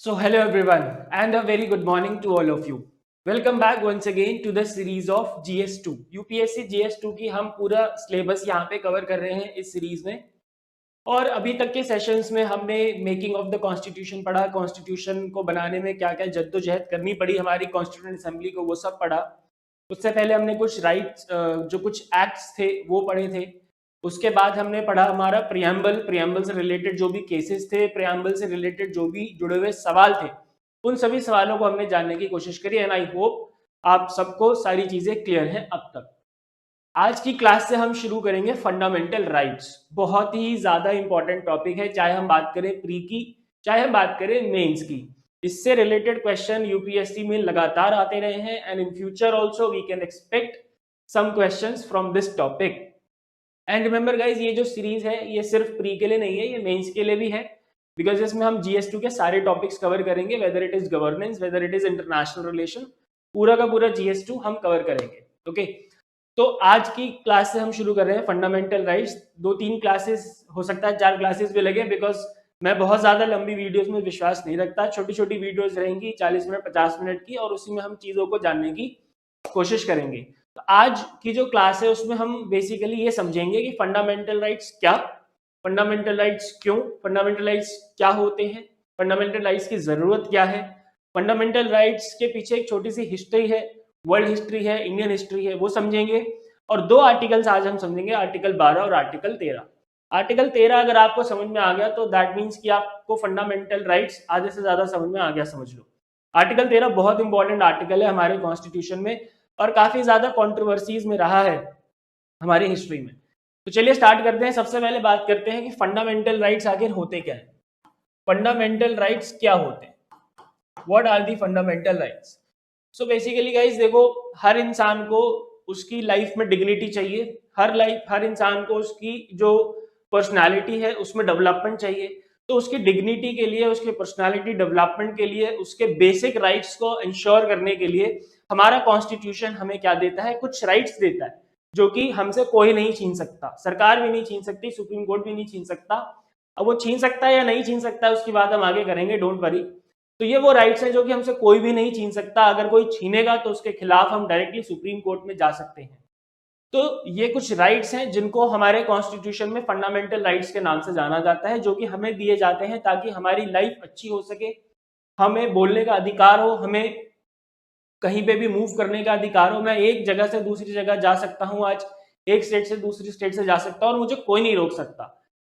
So, hello everyone, and a very good morning to all of you. Welcome back once again to the series of GS2. UPSC GS2 की हम पूरा syllabus यहाँ पे cover कर रहे हैं इस सीरीज में। और अभी तक के सेशंस में हमने मेकिंग ऑफ द कॉन्स्टिट्यूशन पढ़ा, कॉन्स्टिट्यूशन को बनाने में क्या क्या जद्दोजहद करनी पड़ी हमारी कॉन्स्टिट्यूंट असेंबली को, वो सब पढ़ा। उससे पहले हमने कुछ राइट्स जो कुछ एक्ट्स थे वो पढ़े थे। उसके बाद हमने पढ़ा हमारा प्रियम्बल से रिलेटेड जो भी केसेस थे, प्रियम्बल से रिलेटेड जो भी जुड़े हुए सवाल थे, उन सभी सवालों को हमने जानने की कोशिश करी। एंड आई होप आप सबको सारी चीजें क्लियर हैं अब तक। आज की क्लास से हम शुरू करेंगे फंडामेंटल राइट्स। बहुत ही ज्यादा इंपॉर्टेंट टॉपिक है, चाहे हम बात करें प्री की, चाहे हम बात करें मेंस की। इससे रिलेटेड क्वेश्चन यूपीएससी में लगातार आते रहे हैं and in future also we can expect some questions from this topic. And remember guys, ये जो सीरीज है ये सिर्फ प्री के लिए नहीं है, ये मेंस के लिए भी है, बिकॉज इसमें हम GS2 के सारे टॉपिक्स कवर करेंगे, whether it is governance, whether it is international relation, पूरा का पूरा GS2 हम कवर करेंगे। ओके, तो आज की क्लास से हम शुरू कर रहे हैं फंडामेंटल राइट्स। 2-3 क्लासेस, हो सकता है 4 क्लासेस भी लगे, बिकॉज मैं बहुत ज्यादा लंबी वीडियोस में विश्वास नहीं रखता। छोटी छोटी वीडियोस रहेंगी 40 मिनट 50 मिनट की, और उसी में हम चीजों को जानने की कोशिश करेंगे। तो आज की जो क्लास है उसमें हम बेसिकली ये समझेंगे कि फंडामेंटल राइट्स क्या, फंडामेंटल राइट्स क्यों, फंडामेंटल राइट्स क्या होते हैं, फंडामेंटल राइट्स की जरूरत क्या है, फंडामेंटल राइट्स के पीछे एक छोटी सी हिस्ट्री है, वर्ल्ड हिस्ट्री है, इंडियन हिस्ट्री है, वो समझेंगे। और 2 आर्टिकल्स आज हम समझेंगे, आर्टिकल 12 और आर्टिकल 13। आर्टिकल 13 अगर आपको समझ में आ गया तो दैट मीन्स कि आपको फंडामेंटल राइट्स आधे से ज्यादा समझ में आ गया, समझ लो। आर्टिकल 13 बहुत इंपॉर्टेंट आर्टिकल है हमारे कॉन्स्टिट्यूशन में, और काफी ज्यादा कॉन्ट्रोवर्सीज में रहा है हमारी हिस्ट्री में। तो चलिए स्टार्ट करते हैं। सबसे पहले बात करते हैं कि फंडामेंटल राइट्स आखिर होते क्या है। फंडामेंटल राइट्स क्या होते हैं, what are the fundamental rights. So basically guys देखो, हर इंसान को उसकी लाइफ में डिग्निटी चाहिए, हर इंसान को उसकी जो पर्सनालिटी है उसमें डेवलपमेंट चाहिए। तो उसकी डिग्निटी के लिए, उसके पर्सनालिटी डेवलपमेंट के लिए, उसके बेसिक राइट्स को इंश्योर करने के लिए हमारा कॉन्स्टिट्यूशन हमें क्या देता है, कुछ राइट्स देता है जो कि हमसे कोई नहीं छीन सकता, सरकार भी नहीं छीन सकती, सुप्रीम कोर्ट भी नहीं छीन सकता। अब वो छीन सकता है या नहीं छीन सकता है उसकी बात हम आगे करेंगे, डोंट वरी। तो ये वो राइट्स हैं जो कि हमसे कोई भी नहीं छीन सकता, अगर कोई छीनेगा तो उसके खिलाफ हम डायरेक्टली सुप्रीम कोर्ट में जा सकते हैं। तो ये कुछ राइट्स हैं जिनको हमारे कॉन्स्टिट्यूशन में फंडामेंटल राइट्स के नाम से जाना जाता है, जो कि हमें दिए जाते हैं ताकि हमारी लाइफ अच्छी हो सके, हमें बोलने का अधिकार हो, हमें कहीं पे भी मूव करने का अधिकार हो। मैं एक जगह से दूसरी जगह जा सकता हूँ, आज एक स्टेट से दूसरी स्टेट से जा सकता हूँ और मुझे कोई नहीं रोक सकता।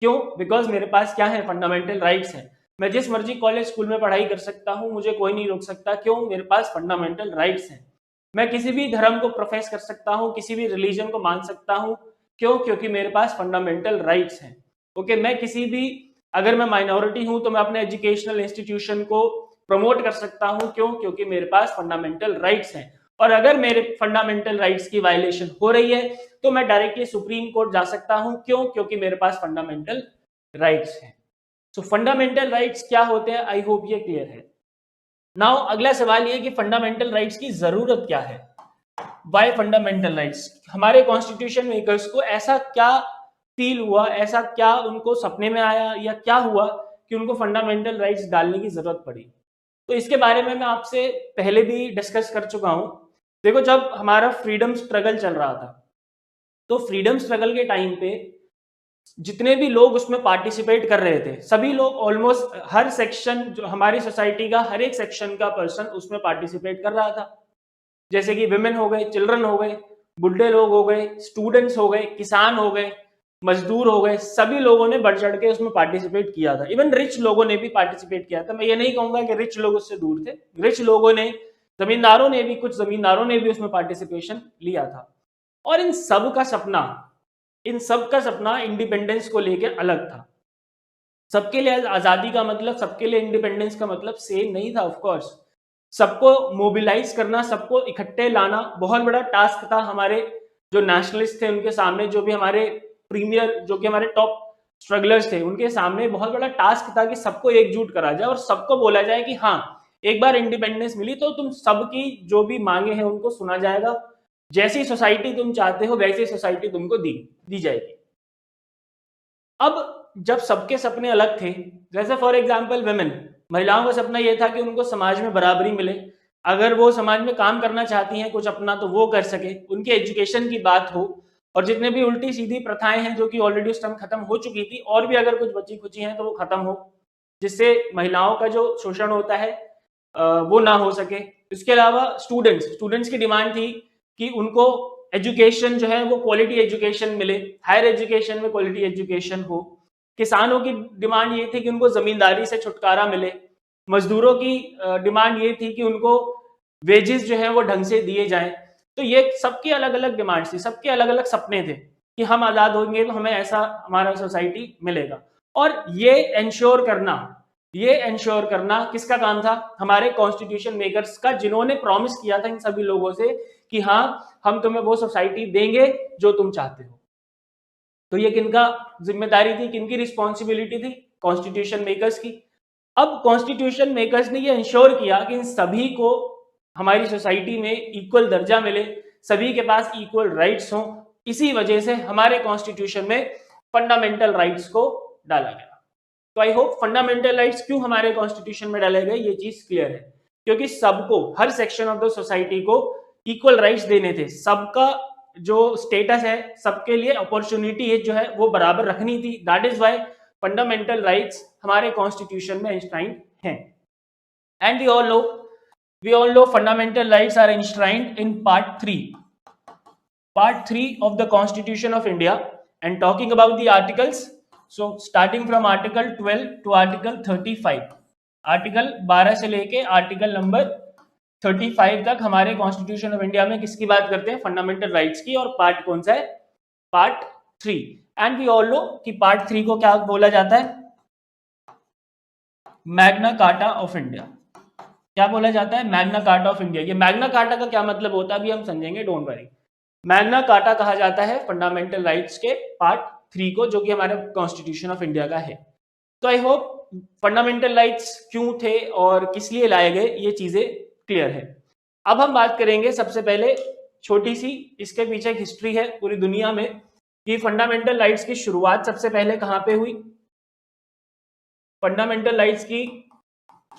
क्यों? बिकॉज मेरे पास क्या है, फंडामेंटल राइट्स हैं। मैं जिस मर्जी कॉलेज स्कूल में पढ़ाई कर सकता हूँ, मुझे कोई नहीं रोक सकता। क्यों? मेरे पास फंडामेंटल राइट्स हैं। मैं किसी भी धर्म को प्रोफेस कर सकता हूँ, किसी भी रिलीजन को मान सकता हूँ। क्यों? क्योंकि मेरे पास फंडामेंटल राइट्स हैं। ओके, मैं किसी भी, अगर मैं माइनॉरिटी हूं तो मैं अपने एजुकेशनल इंस्टीट्यूशन को प्रमोट कर सकता हूं। क्यों? क्योंकि मेरे पास फंडामेंटल राइट्स हैं। और अगर मेरे फंडामेंटल राइट्स की वायलेशन हो रही है तो मैं डायरेक्टली सुप्रीम कोर्ट जा सकता हूं। क्यों? क्योंकि मेरे पास फंडामेंटल राइट्स हैं। सो फंडामेंटल राइट्स क्या होते हैं, आई होप ये क्लियर है। नाउ अगला सवाल ये कि फंडामेंटल राइट्स की जरूरत क्या है, वाई फंडामेंटल राइट्स। हमारे कॉन्स्टिट्यूशन मेकर्स को ऐसा क्या फील हुआ, ऐसा क्या उनको सपने में आया या क्या हुआ कि उनको फंडामेंटल राइट्स डालने की जरूरत पड़ी। तो इसके बारे में मैं आपसे पहले भी डिस्कस कर चुका हूं। देखो, जब हमारा फ्रीडम स्ट्रगल चल रहा था तो फ्रीडम स्ट्रगल के टाइम पे जितने भी लोग उसमें पार्टिसिपेट कर रहे थे, सभी लोग ऑलमोस्ट हर सेक्शन, जो हमारी सोसाइटी का हर एक सेक्शन का पर्सन उसमें पार्टिसिपेट कर रहा था। जैसे कि विमेन हो गए, चिल्ड्रन हो गए, बुढ़े लोग हो गए, स्टूडेंट्स हो गए, किसान हो गए, मजदूर हो गए, सभी लोगों ने बढ़ चढ़ के उसमें पार्टिसिपेट किया था। इवन रिच लोगों ने भी पार्टिसिपेट किया था। मैं ये नहीं कहूंगा कि रिच लोग उससे दूर थे, रिच लोगों ने, जमींदारों ने भी, कुछ जमींदारों ने भी उसमें पार्टिसिपेशन लिया था। और इन सब का सपना इंडिपेंडेंस को लेकर अलग था। सबके लिए आजादी का मतलब, सबके लिए इंडिपेंडेंस का मतलब सेम नहीं था। ऑफ कोर्स सबको मोबिलाइज करना, सबको इकट्ठे लाना बहुत बड़ा टास्क था हमारे जो नेशनलिस्ट थे उनके सामने, जो भी हमारे प्रीमियर, जो कि हमारे टॉप स्ट्रगलर्स थे, उनके सामने बहुत बड़ा टास्क था कि सबको एकजुट करा जाए और सबको बोला जाए कि हाँ, एक बार इंडिपेंडेंस मिली तो तुम सबकी जो भी मांगे हैं उनको सुना जाएगा, जैसी सोसाइटी तुम चाहते हो वैसी सोसाइटी तुमको दी जाएगी। अब जब सबके सपने अलग थे, जैसे फॉर एग्जाम्पल विमेन, महिलाओं का सपना यह था कि उनको समाज में बराबरी मिले, अगर वो समाज में काम करना चाहती हैं कुछ अपना तो वो कर सके, उनके एजुकेशन की बात हो, और जितने भी उल्टी सीधी प्रथाएं हैं जो कि ऑलरेडी उस टाइम खत्म हो चुकी थी, और भी अगर कुछ बची खुची हैं तो वो खत्म हो, जिससे महिलाओं का जो शोषण होता है वो ना हो सके। इसके अलावा स्टूडेंट्स की डिमांड थी कि उनको एजुकेशन जो है वो क्वालिटी एजुकेशन मिले, हायर एजुकेशन में क्वालिटी एजुकेशन हो। किसानों की डिमांड ये थी कि उनको जमींदारी से छुटकारा मिले। मजदूरों की डिमांड ये थी कि उनको वेजेस जो है वो ढंग से दिए जाएं। तो ये सबकी अलग अलग डिमांड थी, सबके अलग अलग सपने थे कि हम आज़ाद होंगे तो हमें ऐसा हमारा सोसाइटी मिलेगा। और ये एंश्योर करना किसका काम था? हमारे कॉन्स्टिट्यूशन मेकर्स का, जिन्होंने प्रॉमिस किया था इन सभी लोगों से कि हाँ हम तुम्हें वो सोसाइटी देंगे जो तुम चाहते हो। तो ये किनका जिम्मेदारी थी, किनकी रिस्पॉन्सिबिलिटी थी? कॉन्स्टिट्यूशन मेकर्स की। अब कॉन्स्टिट्यूशन मेकर्स ने ये इंश्योर किया कि इन सभी को हमारी सोसाइटी में इक्वल दर्जा मिले, सभी के पास इक्वल राइट्स हों। इसी वजह से हमारे कॉन्स्टिट्यूशन में फंडामेंटल राइट्स को डाला गया। तो आई होप फंडामेंटल राइट्स क्यों हमारे कॉन्स्टिट्यूशन में डाले गए ये चीज क्लियर है, क्योंकि सबको, हर सेक्शन ऑफ द सोसाइटी को इक्वल राइट्स देने थे। सबका जो स्टेटस है, सबके लिए अपॉर्चुनिटी जो है वो बराबर रखनी थी। That is why fundamental rights हमारे कॉन्स्टिट्यूशन में enshrined हैं। And we all know fundamental rights are enshrined in part 3 of the Constitution of India, and talking about the articles, so starting from article 12 to article 35, article 12 से लेके article number 35 तक हमारे constitution of India में किसकी बात करते हैं? Fundamental rights की। और पार्ट कौन सा है? Part 3। And we all know कि पार्ट 3 को क्या बोला जाता है? Magna Carta of India. क्या बोला जाता है? Magna Carta of India. ये मैग्ना कार्टा का क्या मतलब होता है अभी हम समझेंगे, डोंट वरी। मैग्ना कार्टा कहा जाता है फंडामेंटल राइट्स के पार्ट 3 को, जो कि हमारे कॉन्स्टिट्यूशन ऑफ इंडिया का है। तो आई होप फंडामेंटल राइट्स क्यों थे और किस लिए लाए गए ये चीजें क्लियर है। अब हम बात करेंगे सबसे पहले छोटी सी इसके पीछे एक हिस्ट्री है पूरी दुनिया में कि फंडामेंटल राइट्स की शुरुआत सबसे पहले कहां पे हुई, फंडामेंटल राइट्स की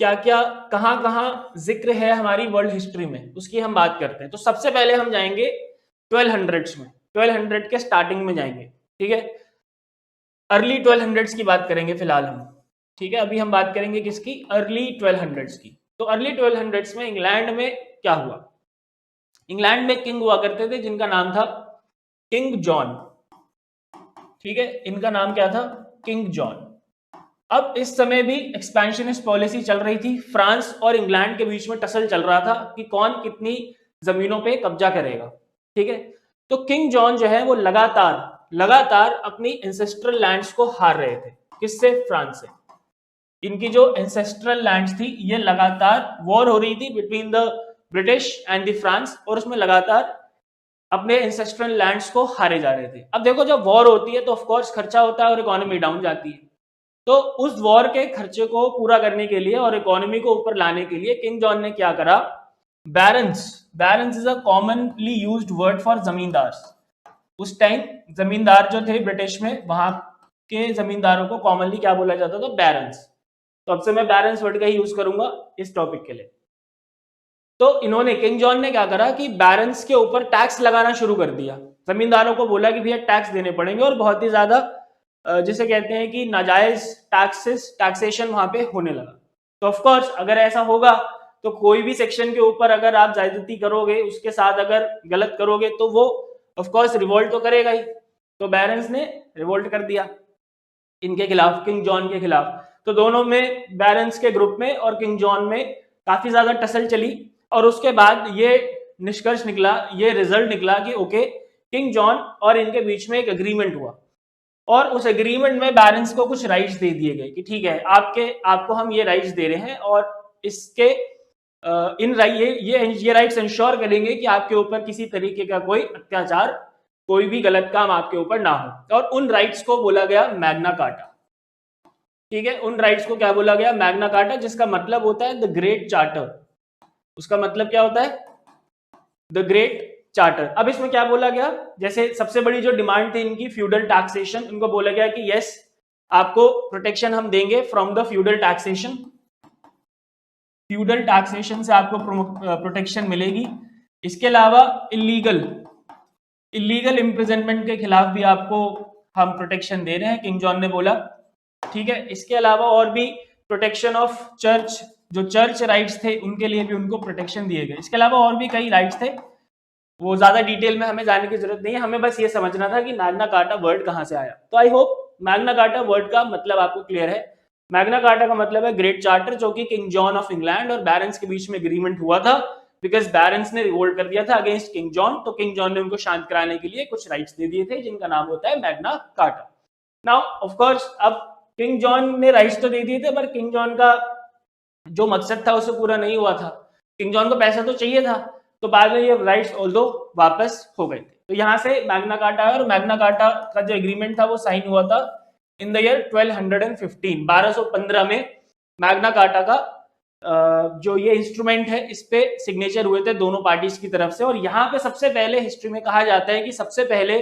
क्या क्या कहां जिक्र है हमारी वर्ल्ड हिस्ट्री में, उसकी हम बात करते हैं। तो सबसे पहले हम जाएंगे 1200s में, 1200 के स्टार्टिंग में जाएंगे, ठीक है। अर्ली 1200s की बात करेंगे फिलहाल हम, ठीक है। अभी हम बात करेंगे किसकी? अर्ली 1200s की। तो अर्ली 1200s में इंग्लैंड में क्या हुआ? इंग्लैंड में किंग हुआ करते थे जिनका नाम था किंग जॉन, ठीक है। इनका नाम क्या था? King John. अब इस समय भी एक्सपेंशनिस्ट पॉलिसी चल रही थी, फ्रांस और इंग्लैंड के बीच में टसल चल रहा था कि कौन कितनी जमीनों पे कब्जा करेगा, ठीक है। तो किंग जॉन जो है वो लगातार अपनी एंसेस्ट्रल लैंड्स को हार रहे थे। किससे? फ्रांस से। इनकी जो एंसेस्ट्रल लैंड्स थी ये लगातार वॉर हो रही थी between the British and the France, और उसमें लगातार अपने एंसेस्ट्रल लैंड्स को हारे जा रहे थे। अब देखो जब वॉर होती है तो ऑफ कोर्स खर्चा होता है और इकोनॉमी डाउन जाती है। तो उस वॉर के खर्चे को पूरा करने के लिए और इकोनॉमी को ऊपर लाने के लिए किंग जॉन ने क्या करा? Barons is a commonly used word for जमींदार। उस टाइम जमींदार जो थे ब्रिटिश में, वहां के जमींदारों को कॉमनली क्या बोला जाता था? बैरन्स। तो अब से मैं बैरन्स वर्ड का ही यूज करूंगा इस टॉपिक के लिए। तो इन्होंने, किंग जॉन ने क्या करा कि बैरन्स के ऊपर टैक्स लगाना शुरू कर दिया। जमींदारों को बोला कि भैया टैक्स देने पड़ेंगे, और बहुत ही ज्यादा जिसे कहते हैं कि नाजायज टैक्सेशन वहां पे होने लगा। तो ऑफ कोर्स अगर ऐसा होगा तो कोई भी सेक्शन के ऊपर अगर आप ज्यादती करोगे, उसके साथ अगर गलत करोगे तो वो ऑफ कोर्स रिवोल्ट तो करेगा ही। तो बैरन्स ने रिवोल्ट कर दिया इनके खिलाफ, किंग जॉन के खिलाफ। तो दोनों में, बैरन्स के ग्रुप में और किंग जॉन में काफी ज्यादा टसल चली, और उसके बाद ये निष्कर्ष निकला, ये रिजल्ट निकला कि ओके, किंग जॉन और इनके बीच में एक एग्रीमेंट हुआ, और उस एग्रीमेंट में बैरन्स को कुछ राइट्स दे दिए गए कि ठीक है आपको हम ये राइट्स दे रहे हैं, और इसके ये राइट्स इंश्योर करेंगे कि आपके ऊपर किसी तरीके का कोई अत्याचार, कोई भी गलत काम आपके ऊपर ना हो। और उन राइट्स को बोला गया मैग्ना कार्टा, ठीक है। उन राइट्स को क्या बोला गया? मैग्ना कार्टा, जिसका मतलब होता है द ग्रेट चार्टर। उसका मतलब क्या होता है? The great charter. अब इसमें क्या बोला गया? जैसे सबसे बड़ी जो डिमांड थी इनकी, फ्यूडल टैक्सेशन, इनको बोला गया कि यस, आपको प्रोटेक्शन हम देंगे from the feudal taxation, feudal taxation से आपको प्रोटेक्शन मिलेगी। इसके अलावा इलीगल इम्प्रिजनमेंट के खिलाफ भी आपको हम प्रोटेक्शन दे रहे हैं, किंग जॉन ने बोला। ठीक है, इसके अलावा और भी प्रोटेक्शन ऑफ चर्च, जो चर्च राइट्स थे उनके लिए भी उनको प्रोटेक्शन दिए गए। इसके अलावा और भी कई राइट्स थे, वो ज्यादा डिटेल में हमें जाने की जरूरत नहीं है, हमें बस ये समझना था कि मैग्ना कार्टा वर्ड कहां से आया। तो I hope Magna carta word का मतलब आपको क्लियर है। मैग्ना कार्टा का मतलब है ग्रेट चार्टर, जो कि किंग जॉन ऑफ इंग्लैंड और बैरन्स के बीच में एग्रीमेंट हुआ था, बिकॉज बैरन्स ने रिवोल्ट कर दिया था अगेंस्ट किंग जॉन, तो किंग जॉन ने उनको शांत कराने के लिए कुछ राइट्स दे दिए थे, जिनका नाम होता है Magna carta. Now of course अब किंग जॉन ने राइट्स तो दे दिए थे, पर किंग जॉन का जो मकसद था उसे पूरा नहीं हुआ था। किंग जॉन को पैसा तो चाहिए था, तो बाद में ये राइट्स ऑल्दो वापस हो गए थे। तो यहाँ से मैग्ना कार्टा है, और मैग्ना कार्टा का जो एग्रीमेंट था वो साइन हुआ था इन द ईयर 1215 में। मैग्ना कार्टा का जो ये इंस्ट्रूमेंट है इस पे सिग्नेचर हुए थे दोनों पार्टीज की तरफ से। और यहाँ पे सबसे पहले हिस्ट्री में कहा जाता है कि सबसे पहले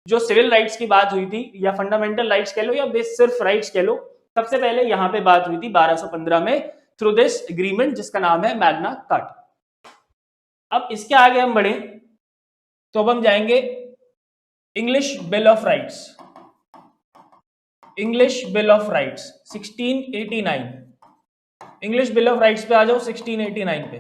जो सिविल राइट्स की बात हुई थी, या फंडामेंटल राइट्स कह लो या बेस सिर्फ राइट्स कह लो, सबसे पहले यहाँ पे बात हुई थी 1215 में थ्रू दिस एग्रीमेंट, जिसका नाम है मैग्ना कार्टा। अब इसके आगे हम बढ़े तो अब हम जाएंगे English bill of rights. English bill of rights 1689। English bill of rights पे आ जाओ 1689 पे।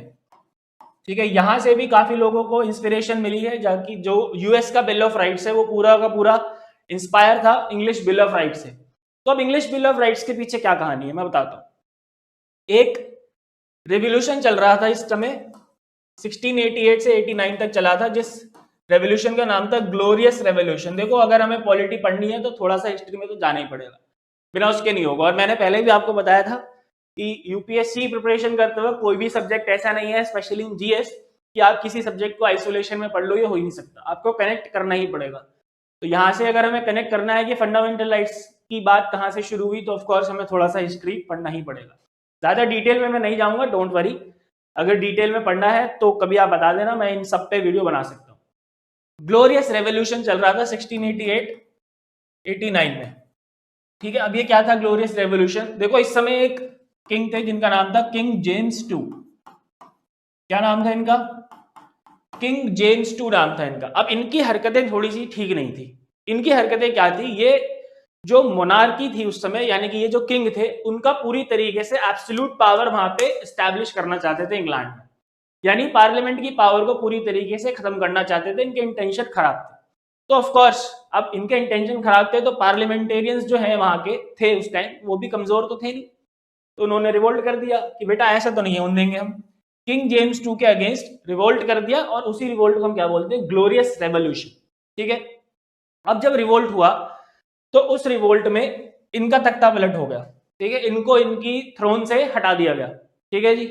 ठीक है, यहां से भी काफी लोगों को इंस्पिरेशन मिली है, जबकि जो यूएस का बिल ऑफ राइट्स है वो पूरा का पूरा इंस्पायर था इंग्लिश बिल ऑफ राइट्स से। तो अब इंग्लिश बिल ऑफ राइट्स के पीछे क्या कहानी है मैं बताता हूं। एक रेवोल्यूशन चल रहा था इस समय, 1688 से 89 तक चला था, जिस रेवोल्यूशन का नाम था ग्लोरियस रेवोल्यूशन। देखो, अगर हमें पॉलिटी पढ़नी है तो थोड़ा सा हिस्ट्री में तो जाना ही पड़ेगा, बिना उसके नहीं होगा। और मैंने पहले भी आपको बताया था कि यूपीएससी प्रिपरेशन करते हुए कोई भी सब्जेक्ट ऐसा नहीं है, स्पेशली इन जीएस, कि आप किसी सब्जेक्ट को आइसोलेशन में पढ़ लो, ये हो ही नहीं सकता, आपको कनेक्ट करना ही पड़ेगा। तो यहाँ से अगर हमें कनेक्ट करना है कि फंडामेंटल राइट्स की बात कहाँ से शुरू हुई, तो ऑफकोर्स हमें थोड़ा सा हिस्ट्री पढ़ना ही पड़ेगा। ज्यादा डिटेल में मैं नहीं जाऊंगा, डोंट वरी। अगर डिटेल में पढ़ना है तो कभी आप बता देना, मैं इन सब पे वीडियो बना सकता हूँ। ग्लोरियस रेवोल्यूशन चल रहा था 1688-89 में। ठीक है, अब ये क्या था ग्लोरियस रेवोल्यूशन? देखो, इस समय एक किंग थे जिनका नाम था किंग जेम्स टू। क्या नाम था इनका? किंग जेम्स टू नाम था इनका। अब इनकी हरकतें थोड़ी सी ठीक नहीं थी। इनकी हरकतें क्या थी? ये जो मोनार्की थी उस समय, यानी कि ये जो किंग थे, उनका पूरी तरीके से एब्सोल्यूट पावर वहां पे एस्टैब्लिश करना चाहते थे इंग्लैंड में, यानी पार्लियामेंट की पावर को पूरी तरीके से खत्म करना चाहते थे। इनके इंटेंशन खराब थे। तो ऑफ कोर्स अब इनके इंटेंशन खराब थे, तो पार्लियामेंटेरियंस जो है वहां के थे उस टाइम, वो भी कमजोर तो थे नहीं, तो उन्होंने रिवोल्ट कर दिया कि बेटा ऐसा तो नहीं होने देंगे हम। किंग जेम्स टू के अगेंस्ट रिवोल्ट कर दिया, और उसी रिवोल्ट को हम क्या बोलते हैं? Glorious revolution. ठीक है, अब जब रिवोल्ट हुआ तो उस रिवोल्ट में इनका तख्ता पलट हो गया। ठीक है, इनको इनकी थ्रोन से हटा दिया गया। ठीक है जी,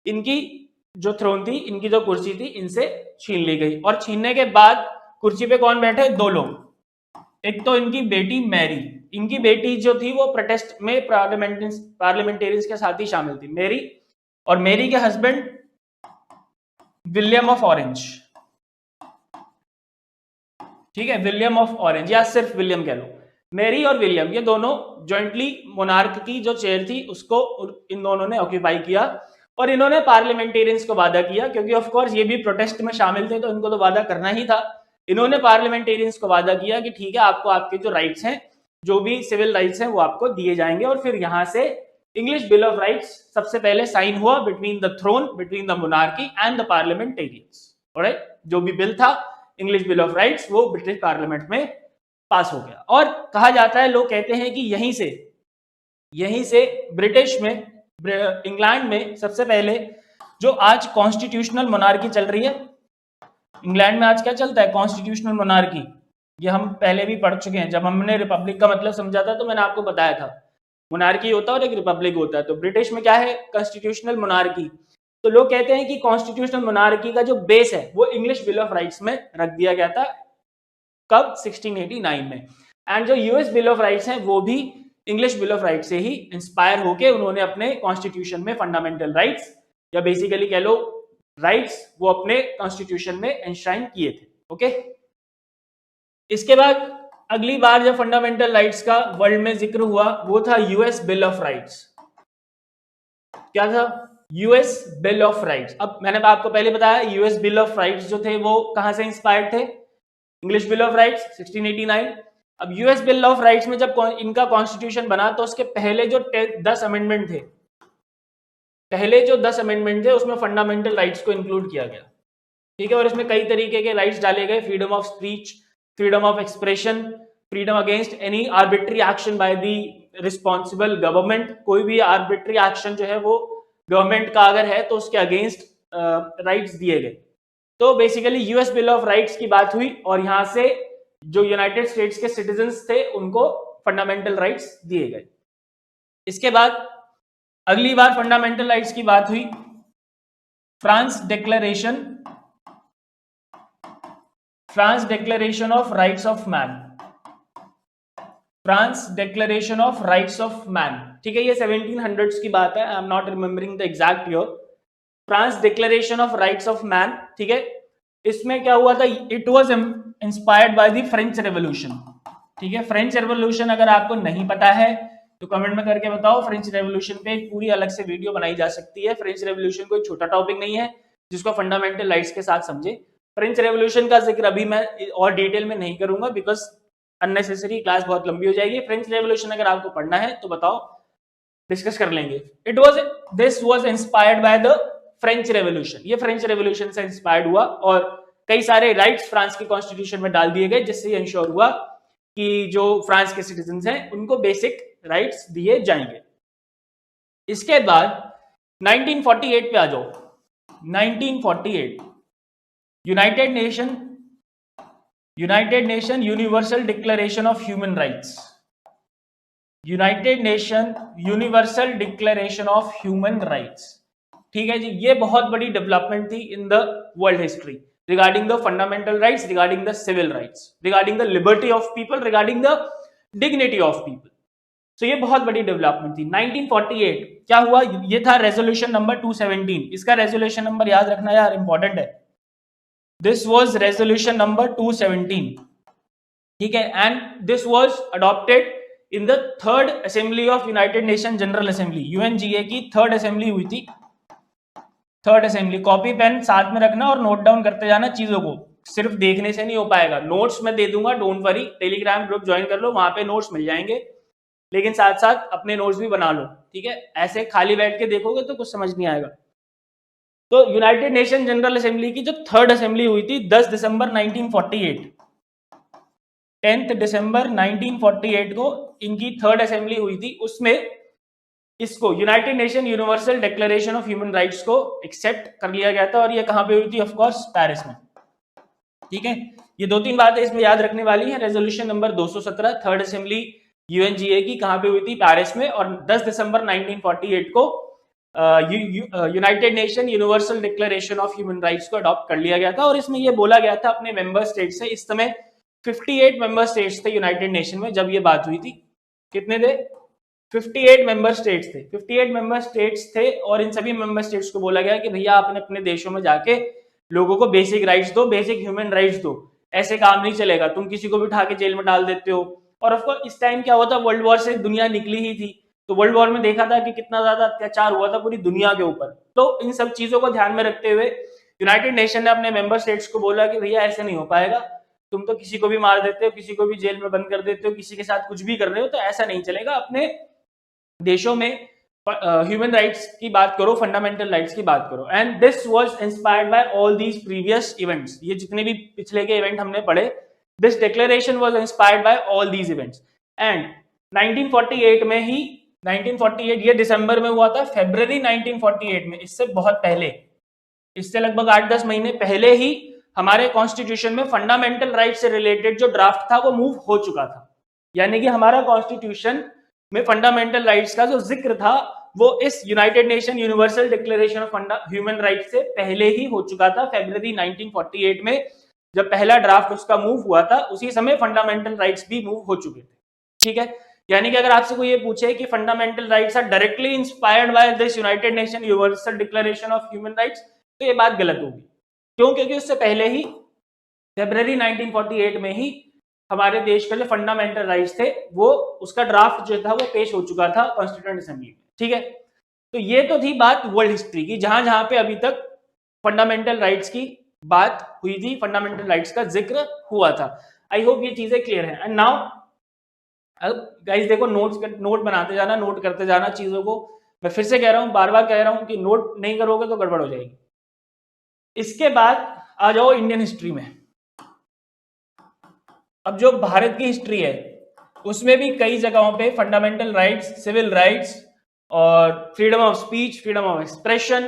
इनकी जो थ्रोन थी, इनकी जो कुर्सी थी, इनसे छीन ली गई। और छीनने के बाद कुर्सी पे कौन बैठे? दो लोग। एक तो इनकी बेटी मैरी, इनकी बेटी जो थी वो प्रोटेस्ट में पार्लियामेंटेरियंस के साथ ही शामिल थी, मैरी। और मैरी के हस्बैंड विलियम ऑफ ऑरेंज। ठीक है, विलियम ऑफ ऑरेंज, या सिर्फ विलियम कह लो। मैरी और विलियम, ये दोनों जॉइंटली मोनार्क की जो चेयर थी उसको इन दोनों ने ऑक्यूपाई किया। और इन्होंने पार्लियामेंटेरियंस को वादा किया, क्योंकि ऑफ कोर्स ये भी प्रोटेस्ट में शामिल थे, तो इनको तो वादा करना ही था। इन्होंने पार्लियामेंटेरियंस को वादा किया कि ठीक है, आपको आपके जो राइट्स हैं, जो भी सिविल राइट्स हैं, वो आपको दिए जाएंगे। और फिर यहाँ से इंग्लिश बिल ऑफ राइट्स सबसे पहले साइन हुआ between the throne, between the monarchy and the parliamentarians. Alright, जो भी बिल था इंग्लिश बिल ऑफ राइट्स, वो ब्रिटिश पार्लियामेंट में पास हो गया। और कहा जाता है, लोग कहते हैं कि यहीं से ब्रिटिश में, इंग्लैंड में सबसे पहले जो आज कॉन्स्टिट्यूशनल मोनार्की चल रही है, इंग्लैंड में आज क्या चलता है? Constitutional monarchy. ये हम पहले भी पढ़ चुके हैं, जब हमने रिपब्लिक का मतलब समझा था तो मैंने आपको बताया था मोनार्की होता है और एक रिपब्लिक होता है। तो ब्रिटिश में क्या है? Constitutional monarchy. तो लोग कहते हैं कि कॉन्स्टिट्यूशनल मोनार्की का जो बेस है वो इंग्लिश बिल ऑफ राइट्स में रख दिया गया था। कब? 1689 में। एंड जो यूएस बिल ऑफ राइट्स हैं वो भी इंग्लिश बिल ऑफ राइट्स से ही इंस्पायर होके उन्होंने अपने कॉन्स्टिट्यूशन में फंडामेंटल राइट्स, या बेसिकली कह लो राइट्स, वो अपने कॉन्स्टिट्यूशन में एंश्राइन किए थे। ओके, इसके बाद अगली बार जब फंडामेंटल राइट्स का वर्ल्ड में जिक्र हुआ वो था यूएस बिल ऑफ राइट्स। क्या था? US bill of rights. अब मैंने आपको पहले बताया यूएस बिल ऑफ राइट्स जो थे वो कहां से इंस्पायर्ड थे? English bill of rights 1689। अब यूएस बिल ऑफ राइट्स में जब इनका कॉन्स्टिट्यूशन बना तो उसके पहले जो 10 अमेंडमेंट थे, पहले जो 10 अमेंडमेंट थे उसमें फंडामेंटल राइट्स को इंक्लूड किया गया, ठीक है। और इसमें कई तरीके के राइट्स डाले गए, freedom of speech, freedom of expression, freedom against any arbitrary action by the responsible government. कोई भी आर्बिट्री एक्शन जो है वो गवर्नमेंट का अगर है तो उसके अगेंस्ट राइट्स दिए गए। तो basically US bill of rights की बात हुई और यहां से जो यूनाइटेड स्टेट्स के सिटीजन्स थे उनको फंडामेंटल राइट्स दिए गए। इसके बाद अगली बार फंडामेंटल राइट्स की बात हुई France declaration of rights of man, France declaration of rights of man, ठीक है। ये 1700s की बात है, I am not remembering the exact year. France declaration of rights of man, ठीक है। इसमें क्या हुआ था? It was inspired by the French revolution, ठीक है। फ्रेंच रेवोल्यूशन अगर आपको नहीं पता है तो कमेंट में करके बताओ। फ्रेंच रेवोल्यूशन पे एक पूरी अलग से वीडियो बनाई जा सकती है। फ्रेंच रेवोल्यूशन कोई छोटा टॉपिक नहीं है जिसको फंडामेंटल राइट्स के साथ समझे। फ्रेंच रेवोल्यूशन का जिक्र अभी मैं और डिटेल में नहीं करूंगा बिकॉज अननेसेसरी, क्लास बहुत लंबी हो जाएगी। फ्रेंच रेवोल्यूशन अगर आपको पढ़ना है तो बताओ, डिस्कस कर लेंगे। This was inspired by the French revolution, ये फ्रेंच रेवोल्यूशन से इंस्पायर्ड हुआ और कई सारे राइट्स फ्रांस के कॉन्स्टिट्यूशन में डाल दिए गए जिससे इंश्योर हुआ कि जो फ्रांस के सिटीजन हैं उनको बेसिक राइट्स दिए जाएंगे। इसके बाद 1948 पे आ जाओ। 1948 United Nation Universal Declaration of Human Rights, United Nation Universal Declaration of Human Rights, ठीक है जी। ये बहुत बड़ी डेवलपमेंट थी in the world history regarding the fundamental rights, regarding the civil rights, regarding the liberty of people, regarding the dignity of people. तो ये बहुत बड़ी डेवलपमेंट थी। 1948 क्या हुआ? ये था रेजोल्यूशन नंबर 217। इसका रेजोल्यूशन नंबर याद रखना यार, इंपॉर्टेंट है। दिस वाज रेजोल्यूशन नंबर 217, ठीक है। And this was adopted in the third assembly of United nation general assembly, UNGA की थर्ड असेंबली हुई थी। थर्ड असेंबली, कॉपी पेन साथ में रखना और नोट डाउन करते जाना चीजों को, सिर्फ देखने से नहीं हो पाएगा। नोट्स मैं दे दूंगा, don't worry. Telegram group join कर लो, वहां पे नोट्स मिल जाएंगे, लेकिन साथ साथ अपने नोट्स भी बना लो, ठीक है। ऐसे खाली बैठ के देखोगे तो कुछ समझ नहीं आएगा। तो यूनाइटेड नेशन जनरल असेंबली की जो थर्ड असेंबली हुई थी 10 दिसंबर 1948, 10 दिसंबर 1948 को इनकी थर्ड असेंबली हुई थी। उसमें इसको United Nation Universal Declaration of Human rights को एक्सेप्ट कर लिया गया था और ये कहां पे हुई थी? ऑफ कोर्स पेरिस में, ठीक है। ये दो तीन बातें इसमें याद रखने वाली है। Resolution number 217 third assembly UNGA की कहां पे हुई थी? पेरिस में। और 10 दिसंबर 1948 को United Nation Universal Declaration of Human rights को अडॉप्ट कर लिया गया था। और इसमें यह बोला गया था अपने मेंबर स्टेट से, इस समय 58 मेंबर स्टेट्स थे यूनाइटेड नेशन में जब ये बात हुई थी। कितने थे? 58 मेंबर स्टेट्स थे। 58 मेंबर स्टेट्स थे और इन सभी मेंबर स्टेट्स को बोला गया कि भैया अपने अपने देशों में जाके लोगों को बेसिक राइट्स दो, बेसिक ह्यूमन राइट्स दो। ऐसे काम नहीं चलेगा, तुम किसी को भी उठा के जेल में डाल देते हो। और ऑफ कोर्स इस टाइम क्या हुआ था? वर्ल्ड वॉर से दुनिया निकली ही थी, तो वर्ल्ड वॉर में देखा था कि कितना ज्यादा अत्याचार हुआ था पूरी दुनिया के ऊपर। तो इन सब चीजों को ध्यान में रखते हुए यूनाइटेड नेशन ने अपने मेंबर स्टेट्स को बोला कि भैया ऐसे नहीं हो पाएगा, तुम तो किसी को भी मार देते हो, किसी को भी जेल में बंद कर देते हो, किसी के साथ कुछ भी कर रहे हो, तो ऐसा नहीं चलेगा। अपने देशों में ह्यूमन राइट्स की बात करो, फंडामेंटल राइट्स की बात करो। And this was inspired bye all these previous events, ये जितने भी पिछले के इवेंट हमने पढ़े, this declaration was inspired bye all these events. And 1948 में ही 1948 ये दिसंबर में हुआ था, फरवरी 1948 में, इससे बहुत पहले, इससे लगभग 8-10 महीने पहले ही हमारे कॉन्स्टिट्यूशन में फंडामेंटल राइट से रिलेटेड जो ड्राफ्ट था वो मूव हो चुका था। यानी कि हमारा कॉन्स्टिट्यूशन में फंडामेंटल राइट्स का जो जिक्र था वो इस United Nation Universal Declaration of Human rights से पहले ही हो चुका था। फरवरी 1948 में जब पहला ड्राफ्ट उसका मूव हुआ था, उसी समय फंडामेंटल राइट्स भी मूव हो चुके थे, ठीक है। यानी कि अगर आपसे कोई ये पूछे कि fundamental rights are directly inspired by this United Nation Universal Declaration of Human Rights, तो ये बात गलत होगी। क्यों? क्योंकि उससे पहले ही फरवरी 1948 में ही हमारे देश के जो फंडामेंटल राइट्स थे वो उसका ड्राफ्ट जो था वो पेश हो चुका था कॉन्स्टिट्यूएंट असेंबली में, ठीक है। तो ये तो थी बात वर्ल्ड हिस्ट्री की, जहां जहां पे अभी तक फंडामेंटल राइट्स की बात हुई थी, फंडामेंटल राइट्स का जिक्र हुआ था। आई होप ये चीजें क्लियर है। एंड नाउ अब गाइस देखो, नोट बनाते जाना, नोट करते जाना चीजों को। मैं फिर से कह रहा हूं, बार बार कह रहा हूं कि नोट नहीं करोगे तो गड़बड़ हो जाएगी। इसके बाद आ जाओ इंडियन हिस्ट्री में। अब जो भारत की हिस्ट्री है उसमें भी कई जगहों पे फंडामेंटल राइट्स, सिविल राइट्स और freedom of speech, freedom of expression,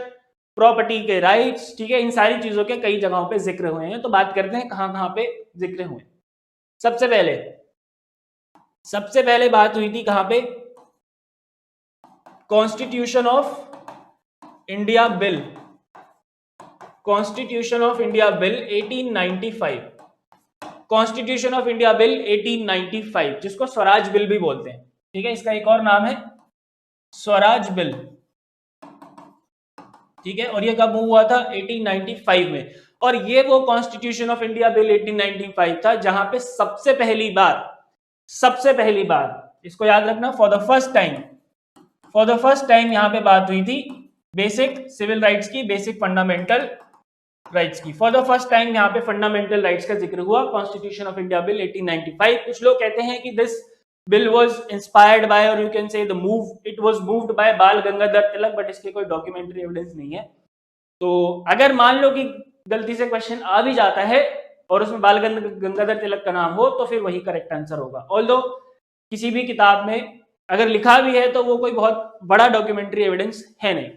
property के राइट्स, ठीक है, इन सारी चीजों के कई जगहों पे जिक्र हुए हैं। तो बात करते हैं कहां कहां पे जिक्र हुए। सबसे पहले बात हुई थी कहां पे? Constitution of India bill, constitution of India bill 1895, constitution of India bill 1895, जिसको स्वराज बिल भी बोलते हैं, ठीक है, इसका एक और नाम है स्वराज बिल, ठीक है। और ये कब हुआ था? 1895 में। और ये वो कॉन्स्टिट्यूशन ऑफ इंडिया बिल 1895 था जहां पे सबसे पहली बार, इसको याद रखना, फॉर द फर्स्ट टाइम यहां पे बात हुई थी बेसिक सिविल राइट्स की, बेसिक फंडामेंटल राइट्स की। फॉर द फर्स्ट टाइम यहाँ पे फंडामेंटल राइट्स का जिक्र हुआ, कॉन्स्टिट्यूशन ऑफ इंडिया बिल 1895। कुछ लोग कहते हैं कि this bill was inspired by, और you can say it was moved by Bal Gangadhar Tilak, but इसके कोई डॉक्यूमेंट्री एविडेंस नहीं है। तो अगर मान लो कि गलती से क्वेश्चन आ भी जाता है और उसमें बाल गंगाधर तिलक का नाम हो, तो फिर वही करेक्ट आंसर होगा। ऑल्दो किसी भी किताब में अगर लिखा भी है तो वो कोई बहुत बड़ा डॉक्यूमेंट्री एविडेंस है नहीं।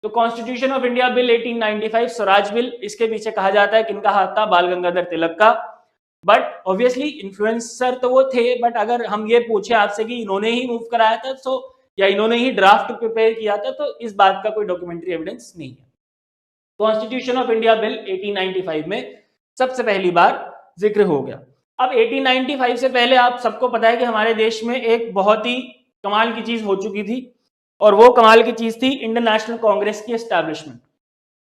तो constitution of India bill 1895 Swaraj bill, इसके पीछे कहा जाता है किनका हाथ था? बाल गंगाधर तिलक का। बट ऑब्वियसली इन्फ्लुएंसर तो वो थे, बट अगर हम ये पूछे आपसे कि इन्होंने ही मूव कराया था तो, या इन्होंने ही ड्राफ्ट प्रिपेयर किया था, तो इस बात का कोई डॉक्यूमेंट्री एविडेंस नहीं है। कॉन्स्टिट्यूशन ऑफ इंडिया बिल 1895 में सबसे पहली बार जिक्र हो गया। अब 1895 से पहले आप सबको पता है कि हमारे देश में एक बहुत ही कमाल की चीज हो चुकी थी, और वो कमाल की चीज थी इंडियन नेशनल कांग्रेस की एस्टैब्लिशमेंट,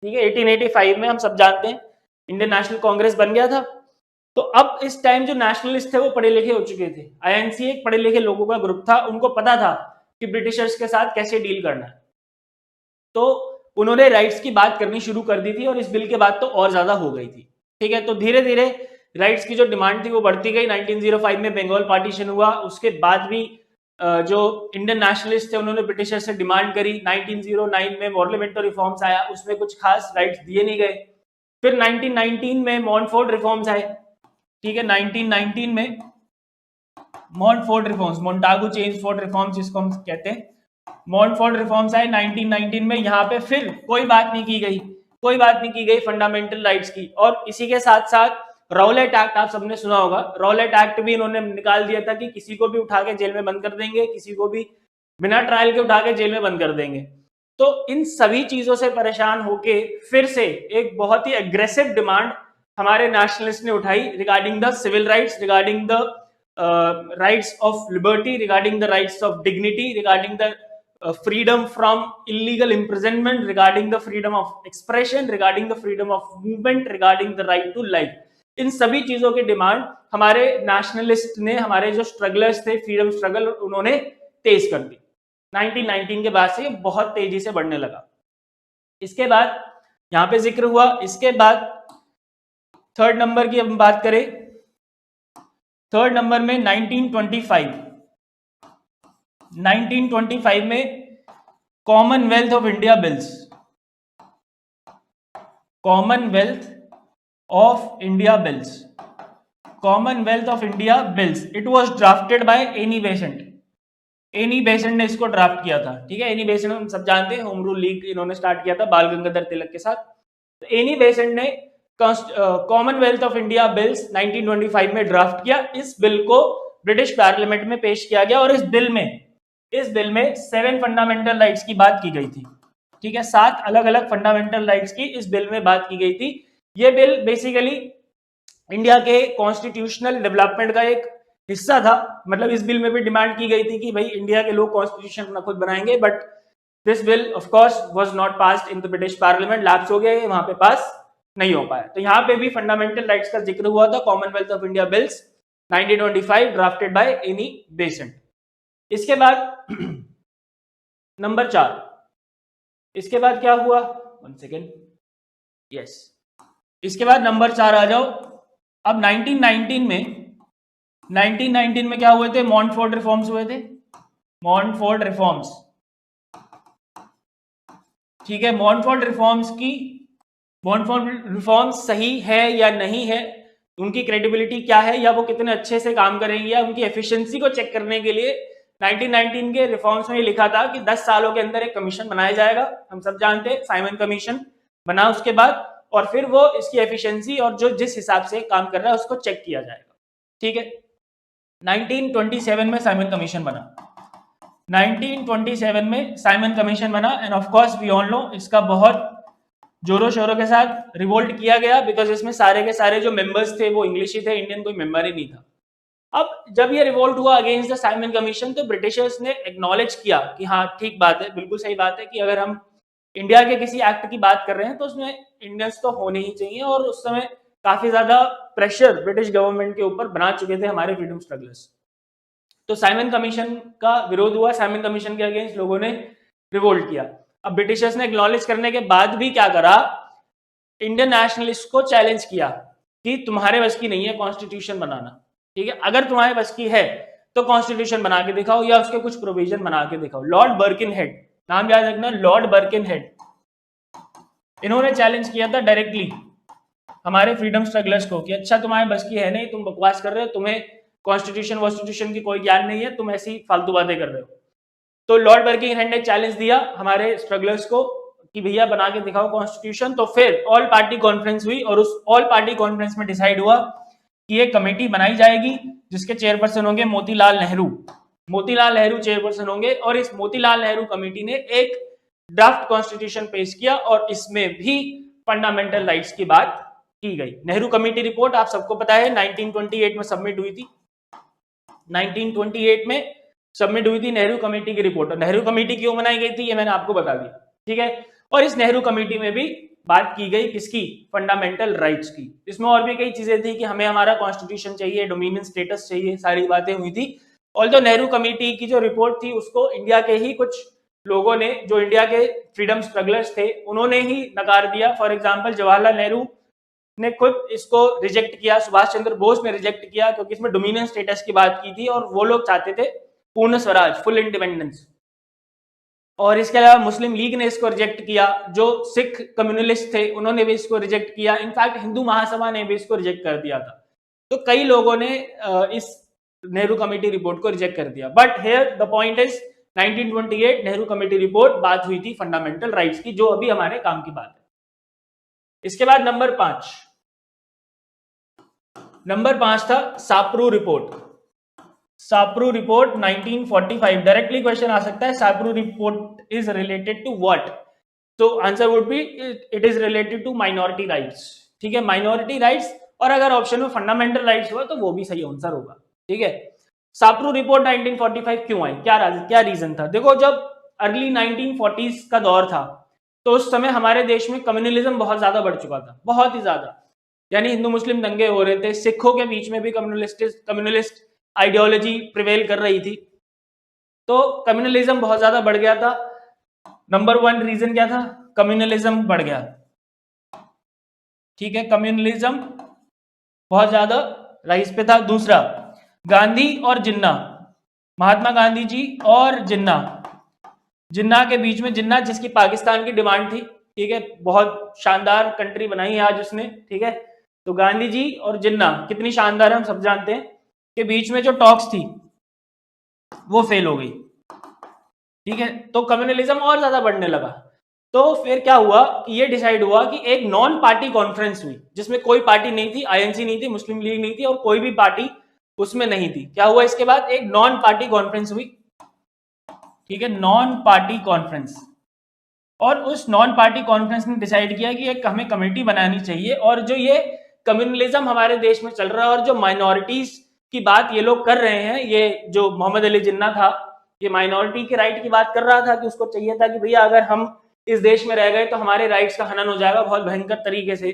ठीक है। 1885 में हम सब जानते हैं इंडियन नेशनल कांग्रेस बन गया था। तो अब इस टाइम जो नेशनलिस्ट थे वो पढ़े लिखे हो चुके थे। आईएनसी एक पढ़े लिखे लोगों का ग्रुप था, उनको पता था कि ब्रिटिशर्स के साथ कैसे डील करना है। तो उन्होंने राइट्स की बात करनी शुरू कर दी थी, और इस बिल के बाद तो और ज्यादा हो गई थी, ठीक है। तो धीरे धीरे राइट्स की जो डिमांड थी वो बढ़ती गई। 1905 में बंगाल पार्टीशन हुआ, उसके बाद भी जो इंडियन नेशनलिस्ट थे उन्होंने ब्रिटिशर से डिमांड करी। 1909 में पार्लियामेंटरी रिफॉर्म्स आया, उसमें कुछ खास राइट्स दिए नहीं गए। फिर 1919 में मॉन्टफोर्ड रिफॉर्म्स आए, ठीक है। 1919 में Montford reforms, Montagu Chelmsford reforms जिसको हम कहते हैं, मॉन्टफोर्ड रिफॉर्म्स आए 1919 में। यहाँ पे फिर कोई बात नहीं की गई फंडामेंटल राइट्स की। और इसी के साथ साथ रॉलेट एक्ट आप सबने सुना होगा, रॉलेट एक्ट भी इन्होंने निकाल दिया था कि किसी को भी उठा के जेल में बंद कर देंगे, किसी को भी बिना ट्रायल के उठा के जेल में बंद कर देंगे। तो इन सभी चीजों से परेशान होके फिर से एक बहुत ही एग्रेसिव डिमांड हमारे नेशनलिस्ट ने उठाई regarding the civil rights, regarding the rights of liberty, regarding the rights of dignity, regarding the freedom from illegal imprisonment, regarding the freedom of expression, regarding the freedom of movement, regarding the right to life। इन सभी चीजों की demand हमारे nationalist ने, हमारे जो strugglers थे, freedom struggle, उन्होंने तेज कर दी। 1919 के बाद से ये बहुत तेजी से बढ़ने लगा। इसके बाद यहां पे जिक्र हुआ। इसके बाद थर्ड नंबर की हम बात करें, थर्ड नंबर में 1925 में Commonwealth of India bills, Commonwealth of India bills, Commonwealth of India bills, it was drafted by Annie Besant. Annie Besant ने इसको ड्राफ्ट किया था, ठीक है। एनी बेसेंट हम सब जानते हैं, होम रूल लीग इन्होंने स्टार्ट किया था बाल गंगाधर तिलक के साथ। तो एनी बेसेंट ने कॉमनवेल्थ ऑफ इंडिया बिल्स 1925 में ड्राफ्ट किया। इस बिल को ब्रिटिश पार्लियामेंट में पेश किया गया, और इस बिल में 7 फंडामेंटल राइट्स की बात की गई थी, ठीक है। 7 अलग अलग फंडामेंटल राइट्स की इस बिल में बात की गई थी। यह बिल बेसिकली इंडिया के कॉन्स्टिट्यूशनल डेवलपमेंट का एक हिस्सा था। मतलब इस बिल में भी डिमांड की गई थी कि भाई इंडिया के लोग कॉन्स्टिट्यूशन अपना खुद बनाएंगे, but this bill of course was not passed in the British parliament, lapse हो गया, वहां पे पास नहीं हो पाया। तो यहाँ पे भी फंडामेंटल राइट्स का जिक्र हुआ था, Commonwealth of India bills 1925 drafted by Annie Besant. इसके बाद नंबर 4, इसके बाद क्या हुआ, 1 सेकेंड, यस, इसके बाद नंबर 4 आ जाओ। अब 1919 में क्या हुए थे, मॉन्टफोर्ड रिफॉर्म्स हुए थे, मॉन्टफोर्ड रिफॉर्म्स। ठीक है, मॉन्टफोर्ड रिफॉर्म्स सही है या नहीं है, उनकी क्रेडिबिलिटी क्या है, या वो कितने अच्छे से काम करेंगे, या उनकी एफिशिएंसी को चेक करने के लिए 1919 के रिफॉर्म्स में लिखा था कि 10 सालों के अंदर एक कमीशन बनाया जाएगा। हम सब जानते हैं साइमन कमीशन बना उसके बाद, और फिर वो इसकी एफिशिएंसी और जो जिस हिसाब से काम कर रहा है उसको चेक किया जाएगा। ठीक है, 1927 में साइमन कमीशन बना, 1927 में साइमन कमीशन बना, and of course we all know इसका बहुत जोरों शोरों के साथ रिवोल्ट किया गया, बिकॉज इसमें सारे के सारे जो मेंबर्स थे वो इंग्लिश ही थे, इंडियन कोई मेंबर ही नहीं था। अब जब ये रिवोल्ट हुआ अगेंस्ट द साइमन कमीशन, तो ब्रिटिशर्स ने एक्नॉलेज किया कि हाँ ठीक बात है, बिल्कुल सही बात है कि अगर हम इंडिया के किसी एक्ट की बात कर रहे हैं तो उसमें इंडियंस तो होने ही चाहिए, और उस समय काफी ज्यादा प्रेशर ब्रिटिश गवर्नमेंट के ऊपर बना चुके थे हमारे फ्रीडम स्ट्रगलर्स। तो साइमन कमीशन का विरोध हुआ, साइमन कमीशन के अगेंस्ट लोगों ने रिवोल्ट किया। अब ब्रिटिशर्स ने एक्नॉलेज करने के बाद भी क्या करा, इंडियन नेशनलिस्ट को चैलेंज किया कि तुम्हारे बस की नहीं है कॉन्स्टिट्यूशन बनाना। ठीक है, अगर तुम्हारे बस की है तो कॉन्स्टिट्यूशन बना के दिखाओ या उसके कुछ प्रोविजन बना के दिखाओ। लॉर्ड बर्किनहेड, नाम याद रखना, लॉर्ड बर्किनहेड, इन्होंने चैलेंज किया था डायरेक्टली हमारे फ्रीडम स्ट्रगलर्स को कि अच्छा तुम्हारे बस की है नहीं, तुम बकवास कर रहे हो, तुम्हें कॉन्स्टिट्यूशन की कोई ज्ञान नहीं है, तुम ऐसी फालतू बातें कर रहे हो। तो लॉर्ड बर्किंघम ने चैलेंज दिया हमारे स्ट्रगलर्स को कि भैया बना के दिखाओ कॉन्स्टिट्यूशन। तो फिर ऑल पार्टी कॉन्फ्रेंस हुई, और उस ऑल पार्टी कॉन्फ्रेंस में डिसाइड हुआ कि एक कमेटी बनाई जाएगी जिसके चेयरपर्सन होंगे मोतीलाल नेहरू। मोतीलाल नेहरू चेयरपर्सन होंगे, और इस मोतीलाल नेहरू कमेटी ने एक ड्राफ्ट कॉन्स्टिट्यूशन पेश किया, और इसमें भी फंडामेंटल राइट्स की बात की गई। नेहरू कमेटी रिपोर्ट आप सबको पता है 1928 में सबमिट हुई थी, 1928 में सबमिट हुई थी नेहरू कमेटी की रिपोर्ट। और नेहरू कमेटी क्यों बनाई गई थी ये मैंने आपको बता दिया। ठीक है, और इस नेहरू कमेटी में भी बात की गई किसकी, फंडामेंटल राइट्स की। इसमें और भी कई चीजें थी कि हमें हमारा कॉन्स्टिट्यूशन चाहिए, डोमिनियन स्टेटस चाहिए, सारी बातें हुई थी। ऑल्दो नेहरू कमेटी की जो रिपोर्ट थी उसको इंडिया के ही कुछ लोगों ने, जो इंडिया के फ्रीडम स्ट्रगलर्स थे, उन्होंने ही नकार दिया। फॉर एग्जाम्पल जवाहरलाल नेहरू ने खुद इसको रिजेक्ट किया, सुभाष चंद्र बोस ने रिजेक्ट किया, क्योंकि इसमें डोमिनियन स्टेटस की बात की थी और वो लोग चाहते थे पूर्ण स्वराज, फुल इंडिपेंडेंस। और इसके अलावा मुस्लिम लीग ने इसको रिजेक्ट किया, जो सिख कम्युनलिस्ट थे उन्होंने भी इसको रिजेक्ट किया, इनफैक्ट हिंदू महासभा ने भी इसको रिजेक्ट कर दिया था। तो कई लोगों ने इस नेहरू कमेटी रिपोर्ट को रिजेक्ट कर दिया। But here the point is 1928 Nehru committee report, बात हुई थी फंडामेंटल राइट्स की, जो अभी हमारे काम की बात है। इसके बाद नंबर 5 था Sapru report. Sapru report 1945, directly question आ सकता है Sapru report is related to what, तो answer would be it is related to minority rights. ठीक है, माइनॉरिटी राइट्स, और अगर ऑप्शन में फंडामेंटल राइट्स हुआ तो वो भी सही आंसर होगा। ठीक है, साप्रू रिपोर्ट 1945 क्यों आई, क्या रीजन था। देखो, जब अर्ली 1940s का दौर था तो उस समय हमारे देश में कम्युनलिज्म बहुत ज्यादा बढ़ चुका था, बहुत ही ज्यादा, यानी हिंदू मुस्लिम दंगे हो रहे थे, सिखों के बीच में भी कम्युनलिस्ट आइडियोलॉजी प्रिवेल कर रही थी, तो कम्युनलिज्म बहुत ज्यादा बढ़ गया था। नंबर 1 रीजन क्या था, कम्युनलिज्म बढ़ गया। ठीक है, कम्युनलिज्म बहुत ज्यादा राइज पे था। दूसरा, गांधी और जिन्ना, महात्मा गांधी जी और जिन्ना के बीच में, जिन्ना जिसकी पाकिस्तान की डिमांड थी, ठीक है, बहुत शानदार कंट्री बनाई है आज उसने। ठीक है, तो गांधी जी और जिन्ना कितनी शानदार है हम सब जानते हैं, के बीच में जो टॉक्स थी वो फेल हो गई। ठीक है, तो कम्युनलिज्म और ज्यादा बढ़ने लगा। तो फिर क्या हुआ कि ये डिसाइड हुआ कि एक नॉन पार्टी कॉन्फ्रेंस हुई, जिसमें कोई पार्टी नहीं थी, आईएनसी नहीं थी, मुस्लिम लीग नहीं थी, और कोई भी पार्टी उसमें नहीं थी। क्या हुआ इसके बाद, एक नॉन पार्टी कॉन्फ्रेंस हुई। ठीक है, नॉन पार्टी कॉन्फ्रेंस, और उस नॉन पार्टी कॉन्फ्रेंस ने डिसाइड किया कि एक हमें कमेटी बनानी चाहिए, और जो ये कम्युनलिज्म हमारे देश में चल रहा है और जो माइनॉरिटीज की बात ये लोग कर रहे हैं, ये जो मोहम्मद अली जिन्ना था, ये माइनॉरिटी के राइट की बात कर रहा था कि उसको चाहिए था कि भैया अगर हम इस देश में रह गए तो हमारे राइट्स का हनन हो जाएगा बहुत भयंकर तरीके से।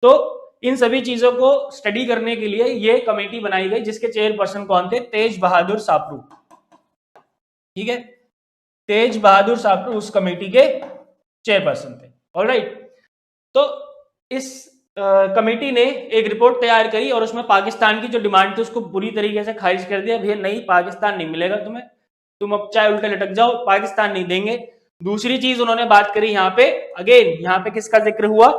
तो इन सभी चीजों को स्टडी करने के लिए ये कमेटी बनाई गई, जिसके चेयरपर्सन कौन थे, तेज बहादुर सापरू। ठीक है, तेज बहादुर सापरू उस कमेटी के चेयरपर्सन थे। ऑलराइट, तो इस कमेटी ने एक रिपोर्ट तैयार करी और उसमें पाकिस्तान की जो डिमांड थी उसको बुरी तरीके से खारिज कर दिया। भैया नहीं, पाकिस्तान नहीं मिलेगा तुम्हें, तुम अब चाहे उल्टे लटक जाओ, पाकिस्तान नहीं देंगे। दूसरी चीज उन्होंने बात करी यहाँ पे, अगेन यहाँ पे किसका जिक्र हुआ,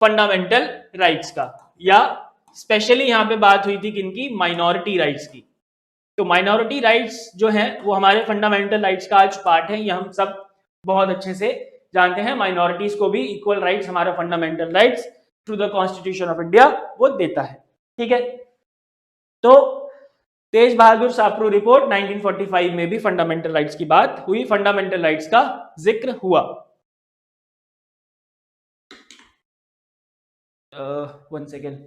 फंडामेंटल राइट्स का, या स्पेशली यहाँ पे बात हुई थी किनकी, माइनॉरिटी राइट्स की। तो माइनॉरिटी राइट्स जो हैं वो हमारे फंडामेंटल राइट्स का आज पार्ट है, ये हम सब बहुत अच्छे से जानते हैं। माइनॉरिटीज को भी इक्वल राइट्स, हमारा fundamental rights through the constitution of India वो देता है। ठीक है, तो तेज बहादुर सापरू रिपोर्ट 1945 में भी फंडामेंटल राइट्स की बात हुई, फंडामेंटल राइट्स का जिक्र हुआ। वन सेकेंड,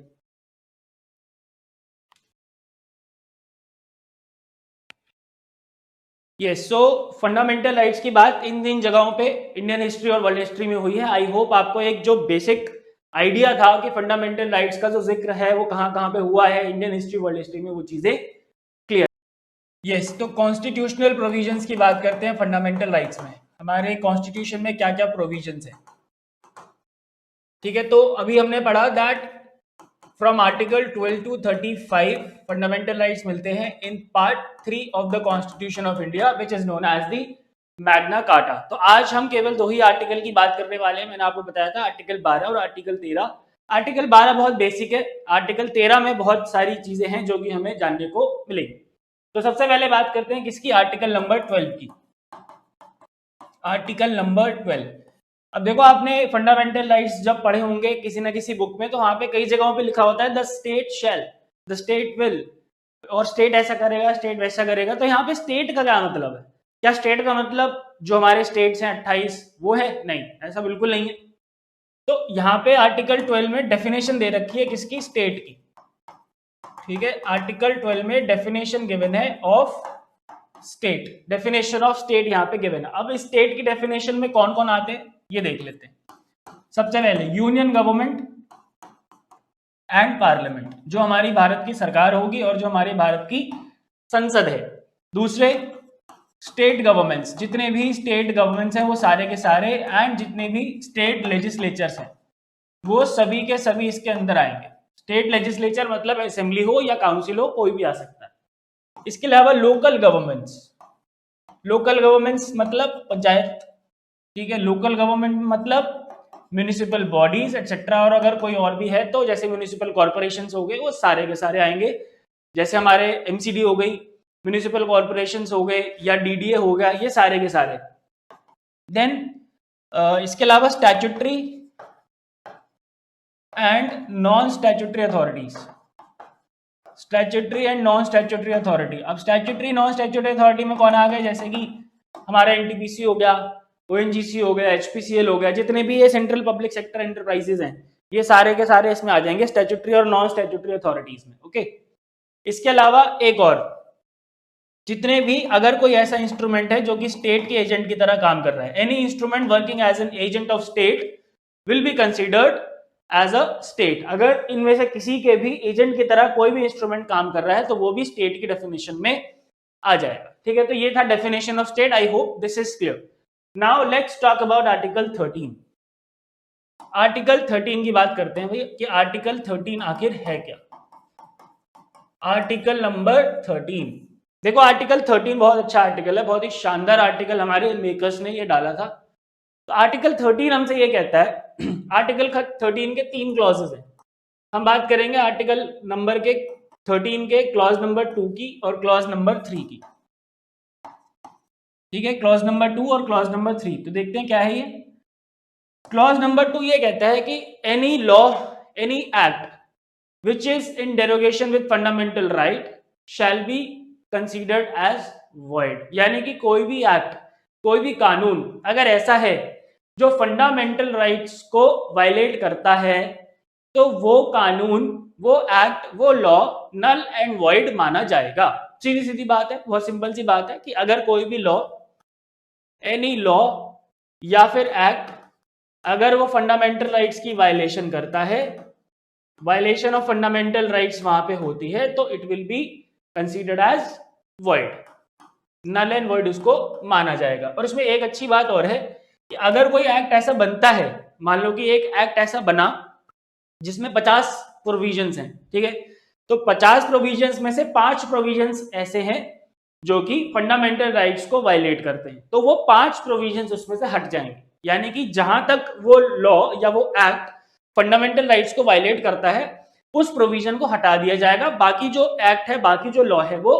यस, सो फंडामेंटल राइट्स की बात इन जगहों पे इंडियन हिस्ट्री और वर्ल्ड हिस्ट्री में हुई है। आई होप आपको एक जो बेसिक आइडिया था कि फंडामेंटल राइट्स का जो जिक्र है वो कहां कहां पे हुआ है इंडियन हिस्ट्री वर्ल्ड हिस्ट्री में, वो चीजें क्लियर। यस, तो कॉन्स्टिट्यूशनल प्रोविजंस की बात करते हैं फंडामेंटल राइट्स में। हमारे कॉन्स्टिट्यूशन में क्या क्या प्रोविजंस है। ठीक है, तो अभी हमने पढ़ा that from article 12 to 35 fundamental rights मिलते हैं in part 3 of the constitution of India which is known as the Magna Carta. तो आज हम केवल दो ही आर्टिकल की बात करने वाले हैं। मैंने आपको बताया था आर्टिकल 12 और आर्टिकल 13। आर्टिकल 12 बहुत बेसिक है, आर्टिकल 13 में बहुत सारी चीजें हैं जो कि हमें जानने को मिलेगी। तो सबसे पहले बात करते हैं किसकी, आर्टिकल नंबर 12 की। आर्टिकल नंबर 12, अब देखो आपने फंडामेंटल राइट्स जब पढ़े होंगे किसी ना किसी बुक में, तो वहां पे कई जगहों पे लिखा होता है the state shall, the state will, और स्टेट ऐसा करेगा, स्टेट वैसा करेगा। तो यहाँ पे स्टेट का क्या मतलब है? क्या स्टेट का मतलब जो हमारे स्टेट्स हैं 28 वो है? नहीं, ऐसा बिल्कुल नहीं है। तो यहाँ पे आर्टिकल 12 में डेफिनेशन दे रखी है किसकी, स्टेट की। ठीक है, आर्टिकल 12 में डेफिनेशन गिवन है of state, definition of state यहाँ पे गिवन है। अब स्टेट की डेफिनेशन में कौन कौन आते हैं ये देख लेते हैं। सबसे पहले यूनियन गवर्नमेंट एंड पार्लियामेंट, जो हमारी भारत की सरकार होगी और जो हमारी भारत की संसद है। दूसरे स्टेट गवर्नमेंट्स, जितने भी स्टेट गवर्नमेंट्स हैं वो सारे के सारे, एंड जितने भी स्टेट लेजिस्लेचर्स हैं वो सभी के सभी इसके अंदर आएंगे। स्टेट लेजिस्लेचर मतलब असेंबली हो या काउंसिल हो, कोई भी आ सकता है। इसके अलावा लोकल गवर्नमेंट्स, लोकल गवर्नमेंट्स मतलब पंचायत। ठीक है, लोकल गवर्नमेंट मतलब म्यूनिसिपल बॉडीज एटसेट्रा, और अगर कोई और भी है तो जैसे म्यूनिसिपल कॉर्पोरेशंस हो गए वो सारे के सारे आएंगे। जैसे हमारे एमसीडी हो गई, म्यूनिसिपल कॉर्पोरेशंस हो गए, या डीडीए हो गया, ये सारे के सारे। देन इसके अलावा statutory and non statutory authorities, statutory and non statutory authority. अब स्टैट्यूटरी नॉन स्टैट्यूटरी अथॉरिटी में कौन आ गए, जैसे कि हमारा एनटीपीसी हो गया, ओएनजीसी हो गया, एचपीसीएल हो गया, जितने भी ये सेंट्रल पब्लिक सेक्टर एंटरप्राइजेज हैं ये सारे के सारे इसमें आ जाएंगे स्टैट्यूटरी और नॉन स्टैट्यूटरी अथॉरिटीज में। ओके, इसके अलावा एक और, जितने भी अगर कोई ऐसा इंस्ट्रूमेंट है जो कि स्टेट के एजेंट की तरह काम कर रहा है, any instrument working as an agent of state will be considered as a state. अगर इनमें से किसी के भी एजेंट की तरह कोई भी इंस्ट्रूमेंट काम कर रहा है तो वो भी स्टेट की डेफिनेशन में आ जाएगा। ठीक है, तो ये था definition of state. I hope this is clear. Now let's talk about article 13। Article 13 की बात करते हैं भैया कि आर्टिकल 13 आखिर है क्या। आर्टिकल नंबर 13, देखो आर्टिकल 13 बहुत अच्छा आर्टिकल है, बहुत ही शानदार आर्टिकल हमारे मेकर्स ने ये डाला था। तो आर्टिकल 13 हमसे ये कहता है, आर्टिकल 13 के 3 क्लॉजेस हैं। हम बात करेंगे आर्टिकल नंबर के 13 के क्लॉज नंबर 2 की और क्लॉज नंबर 3 की। ठीक है, क्लॉज नंबर 2 और क्लॉज नंबर 3, तो देखते हैं क्या है ये। क्लॉज नंबर 2 ये कहता है कि any law, any act which is in derogation with fundamental right shall be considered as void। यानी कि कोई भी एक्ट, कोई भी कानून अगर ऐसा है जो फंडामेंटल राइट्स को वायलेट करता है तो वो कानून, वो एक्ट, वो लॉ नल एंड वॉइड माना जाएगा। सीधी सीधी बात है, बहुत सिंपल सी बात है कि अगर कोई भी लॉ, एनी लॉ या फिर एक्ट अगर वो फंडामेंटल राइट्स की वायलेशन करता है, वायलेशन ऑफ फंडामेंटल राइट्स वहां पे होती है, तो it will be considered as void, null and void उसको माना जाएगा। और इसमें एक अच्छी बात और है कि अगर कोई एक्ट ऐसा बनता है, मान लो कि एक एक्ट ऐसा बना जिसमें 50 प्रोविजंस हैं, ठीक है, तो 50 प्रोविजंस में से 5 प्रोविजंस ऐसे हैं जो कि फंडामेंटल राइट्स को वायलेट करते हैं, तो वो 5 प्रोविजंस उसमें से हट जाएंगे। यानी कि जहां तक वो लॉ या वो एक्ट फंडामेंटल राइट्स को वायलेट करता है उस प्रोविजन को हटा दिया जाएगा, बाकी जो एक्ट है, बाकी जो लॉ है वो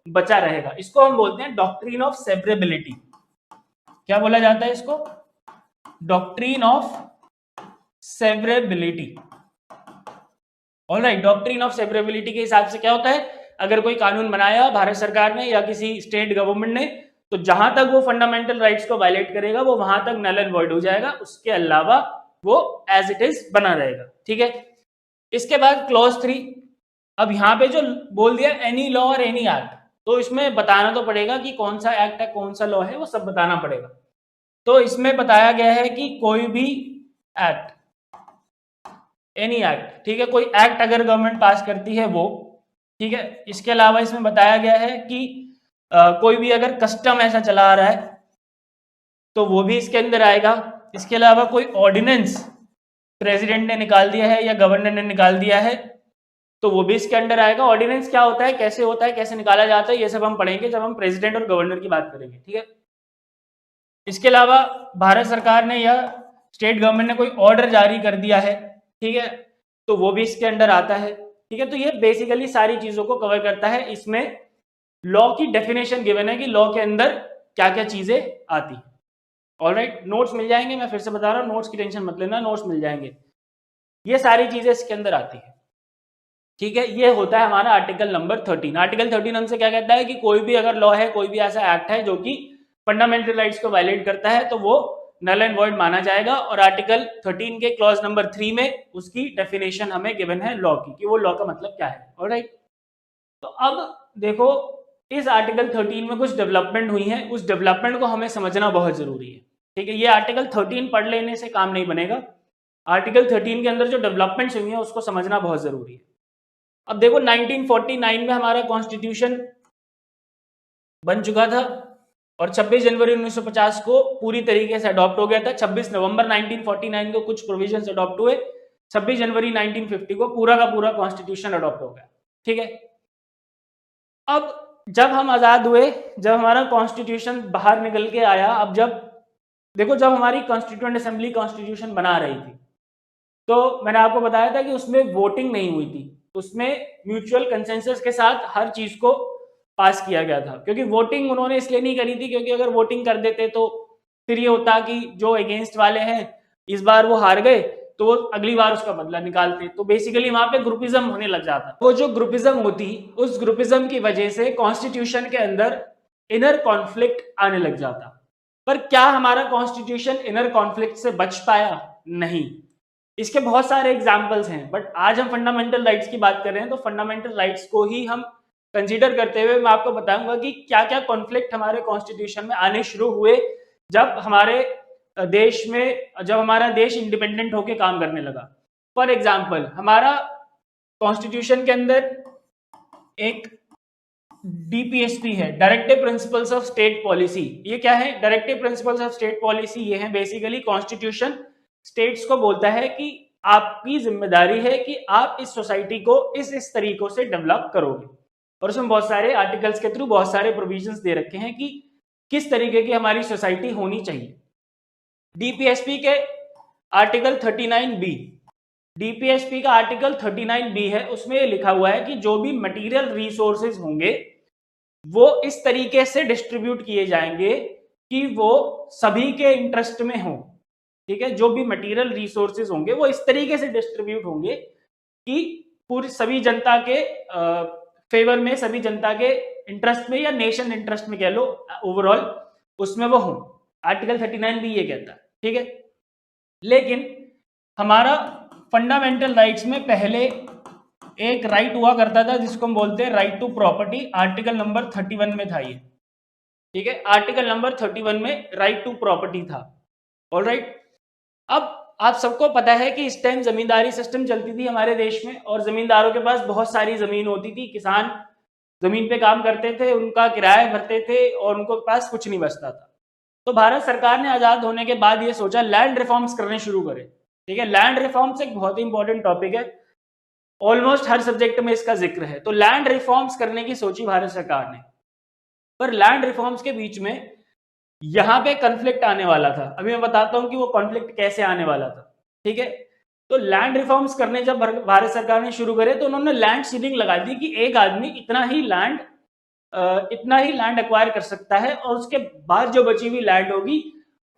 बचा रहेगा। इसको हम बोलते हैं डॉक्ट्रिन ऑफ सेवरेबिलिटी। क्या बोला जाता है इसको? Doctrine of severability. Alright, doctrine of severability के हिसाब से क्या होता है, अगर कोई कानून बनाया भारत सरकार ने या किसी स्टेट गवर्नमेंट ने, तो जहां तक वो फंडामेंटल राइट्स को वायलेट करेगा वो वहां तक नल एंड वॉइड हो जाएगा, उसके अलावा वो एज इट इज बना रहेगा। ठीक है, इसके बाद क्लॉज 3। अब यहाँ पे जो बोल दिया एनी लॉ और एनी एक्ट, तो इसमें बताना तो पड़ेगा कि कौन सा एक्ट है कौन सा लॉ है, वो सब बताना पड़ेगा। तो इसमें बताया गया है कि कोई भी एक्ट, एनी एक्ट, ठीक है, कोई एक्ट अगर गवर्नमेंट पास करती है वो, ठीक है। इसके अलावा इसमें बताया गया है कि कोई भी अगर कस्टम ऐसा चला आ रहा है तो वो भी इसके अंदर आएगा। इसके अलावा कोई ऑर्डिनेंस प्रेसिडेंट ने निकाल दिया है या गवर्नर ने निकाल दिया है तो वो भी इसके अंदर आएगा। ऑर्डिनेंस क्या होता है, कैसे होता है, कैसे निकाला जाता है, ये सब हम पढ़ेंगे जब हम प्रेसिडेंट और गवर्नर की बात करेंगे। ठीक है, इसके अलावा भारत सरकार ने या स्टेट गवर्नमेंट ने कोई ऑर्डर जारी कर दिया है, ठीक है, तो वो भी इसके अंदर आता है। ठीक है, तो ये बेसिकली सारी चीजों को कवर करता है। इसमें लॉ की डेफिनेशन गिवन है कि लॉ के अंदर क्या क्या चीजें आती है। ऑलराइट, नोट्स मिल जाएंगे, मैं फिर से बता रहा हूँ, नोट्स की टेंशन मत लेना, नोट्स मिल जाएंगे। ये सारी चीजें इसके अंदर आती है। ठीक है, ये होता है हमारा आर्टिकल नंबर 13। आर्टिकल 13 हमसे क्या कहता है कि कोई भी अगर लॉ है, कोई भी ऐसा एक्ट है जो कि फंडामेंटल राइट्स को वायलेट करता है तो वो नल एंड वॉइड माना जाएगा। और आर्टिकल 13 के क्लॉज नंबर 3 में उसकी डेफिनेशन हमें गिवन है लॉ की, कि वो लॉ का मतलब क्या है। ऑलराइट, तो अब देखो इस आर्टिकल 13 में कुछ डेवलपमेंट हुई है, उस डेवलपमेंट को हमें समझना बहुत जरूरी है। ठीक है, ये आर्टिकल 13 पढ़ लेने से काम नहीं बनेगा, आर्टिकल 13 के अंदर जो डेवलपमेंट्स हुई है उसको समझना बहुत जरूरी है। अब देखो 1949 में हमारा कॉन्स्टिट्यूशन बन चुका था और 26 जनवरी 1950 को पूरी तरीके से अडॉप्ट हो गया था। 26 नवंबर 1949 को कुछ प्रोविजंस अडॉप्ट हुए, 26 जनवरी 1950 को पूरा का पूरा कॉन्स्टिट्यूशन अडॉप्ट हो गया। ठीक है, अब जब हम आजाद हुए, जब हमारा कॉन्स्टिट्यूशन बाहर निकल के आया, अब जब देखो जब हमारी कॉन्स्टिट्यूएंट असेंबली कॉन्स्टिट्यूशन बना रही थी तो मैंने आपको बताया था कि उसमें वोटिंग नहीं हुई थी, उसमें म्यूचुअल कंसेंसस के साथ हर चीज को पास किया गया था। क्योंकि वोटिंग उन्होंने इसलिए नहीं करी थी क्योंकि अगर वोटिंग कर देते तो फिर ये होता कि जो अगेंस्ट वाले हैं इस बार वो हार गए तो वो अगली बार उसका बदला निकालते, तो बेसिकली वहां पे ग्रुपिज्म होने लग जाता। वो जो ग्रुपिज्म होती, उस ग्रुपिज्म की वजह से कॉन्स्टिट्यूशन के अंदर इनर कॉन्फ्लिक्ट आने लग जाता। पर क्या हमारा कॉन्स्टिट्यूशन इनर कॉन्फ्लिक्ट से बच पाया? नहीं। इसके बहुत सारे एग्जाम्पल्स हैं, बट आज हम फंडामेंटल राइट्स की बात कर रहे हैं तो फंडामेंटल राइट्स को ही हम कंसीडर करते हुए मैं आपको बताऊंगा कि क्या क्या कॉन्फ्लिक्ट हमारे कॉन्स्टिट्यूशन में आने शुरू हुए जब हमारे देश में, जब हमारा देश इंडिपेंडेंट होकर काम करने लगा। फॉर एग्जाम्पल, हमारा कॉन्स्टिट्यूशन के अंदर एक डीपीएसपी है, directive principles of state policy. ये क्या है? Directive principles of state policy ये है बेसिकली कॉन्स्टिट्यूशन स्टेट्स को बोलता है कि आपकी जिम्मेदारी है कि आप इस सोसाइटी को इस तरीकों से डेवलप करोगे, और उसमें बहुत सारे आर्टिकल्स के थ्रू बहुत सारे प्रोविजंस दे रखे हैं कि किस तरीके की हमारी सोसाइटी होनी चाहिए। डीपीएसपी के आर्टिकल 39B, डीपीएसपी का आर्टिकल 39B है, उसमें लिखा हुआ है कि जो भी मटेरियल रिसोर्सेज होंगे वो इस तरीके से डिस्ट्रीब्यूट किए जाएंगे कि वो सभी के इंटरेस्ट में हो। ठीक है, जो भी मटेरियल रिसोर्सेज होंगे वो इस तरीके से डिस्ट्रीब्यूट होंगे कि पूरी सभी जनता के फेवर में, सभी जनता के इंटरेस्ट में या नेशन इंटरेस्ट में कह लो, ओवरऑल उसमें वो हो। आर्टिकल 39B ये कहता है। ठीक है, लेकिन हमारा फंडामेंटल राइट्स में पहले एक राइट हुआ करता था जिसको हम बोलते हैं right to property, article number 31 में था ये। ठीक है, आर्टिकल नंबर 31 में राइट टू प्रॉपर्टी था। ऑलराइट, अब आप सबको पता है कि इस टाइम जमींदारी सिस्टम चलती थी हमारे देश में और जमींदारों के पास बहुत सारी जमीन होती थी, किसान जमीन पे काम करते थे, उनका किराया भरते थे और उनके पास कुछ नहीं बचता था। तो भारत सरकार ने आजाद होने के बाद ये सोचा लैंड रिफॉर्म्स करने शुरू करें। ठीक है, लैंड रिफॉर्म्स एक बहुत ही इंपॉर्टेंट टॉपिक है, ऑलमोस्ट हर सब्जेक्ट में इसका जिक्र है। तो लैंड रिफॉर्म्स करने की सोची भारत सरकार ने, पर लैंड रिफॉर्म्स के बीच में यहां पे कॉन्फ्लिक्ट आने वाला था। अभी मैं बताता हूं कि वो कॉन्फ्लिक्ट कैसे आने वाला था। ठीक है, तो लैंड रिफॉर्म्स करने जब भारत सरकार ने शुरू करे तो उन्होंने लैंड सीलिंग लगा दी कि एक आदमी इतना ही लैंड एक्वायर कर सकता है, और उसके बाद जो बची हुई लैंड होगी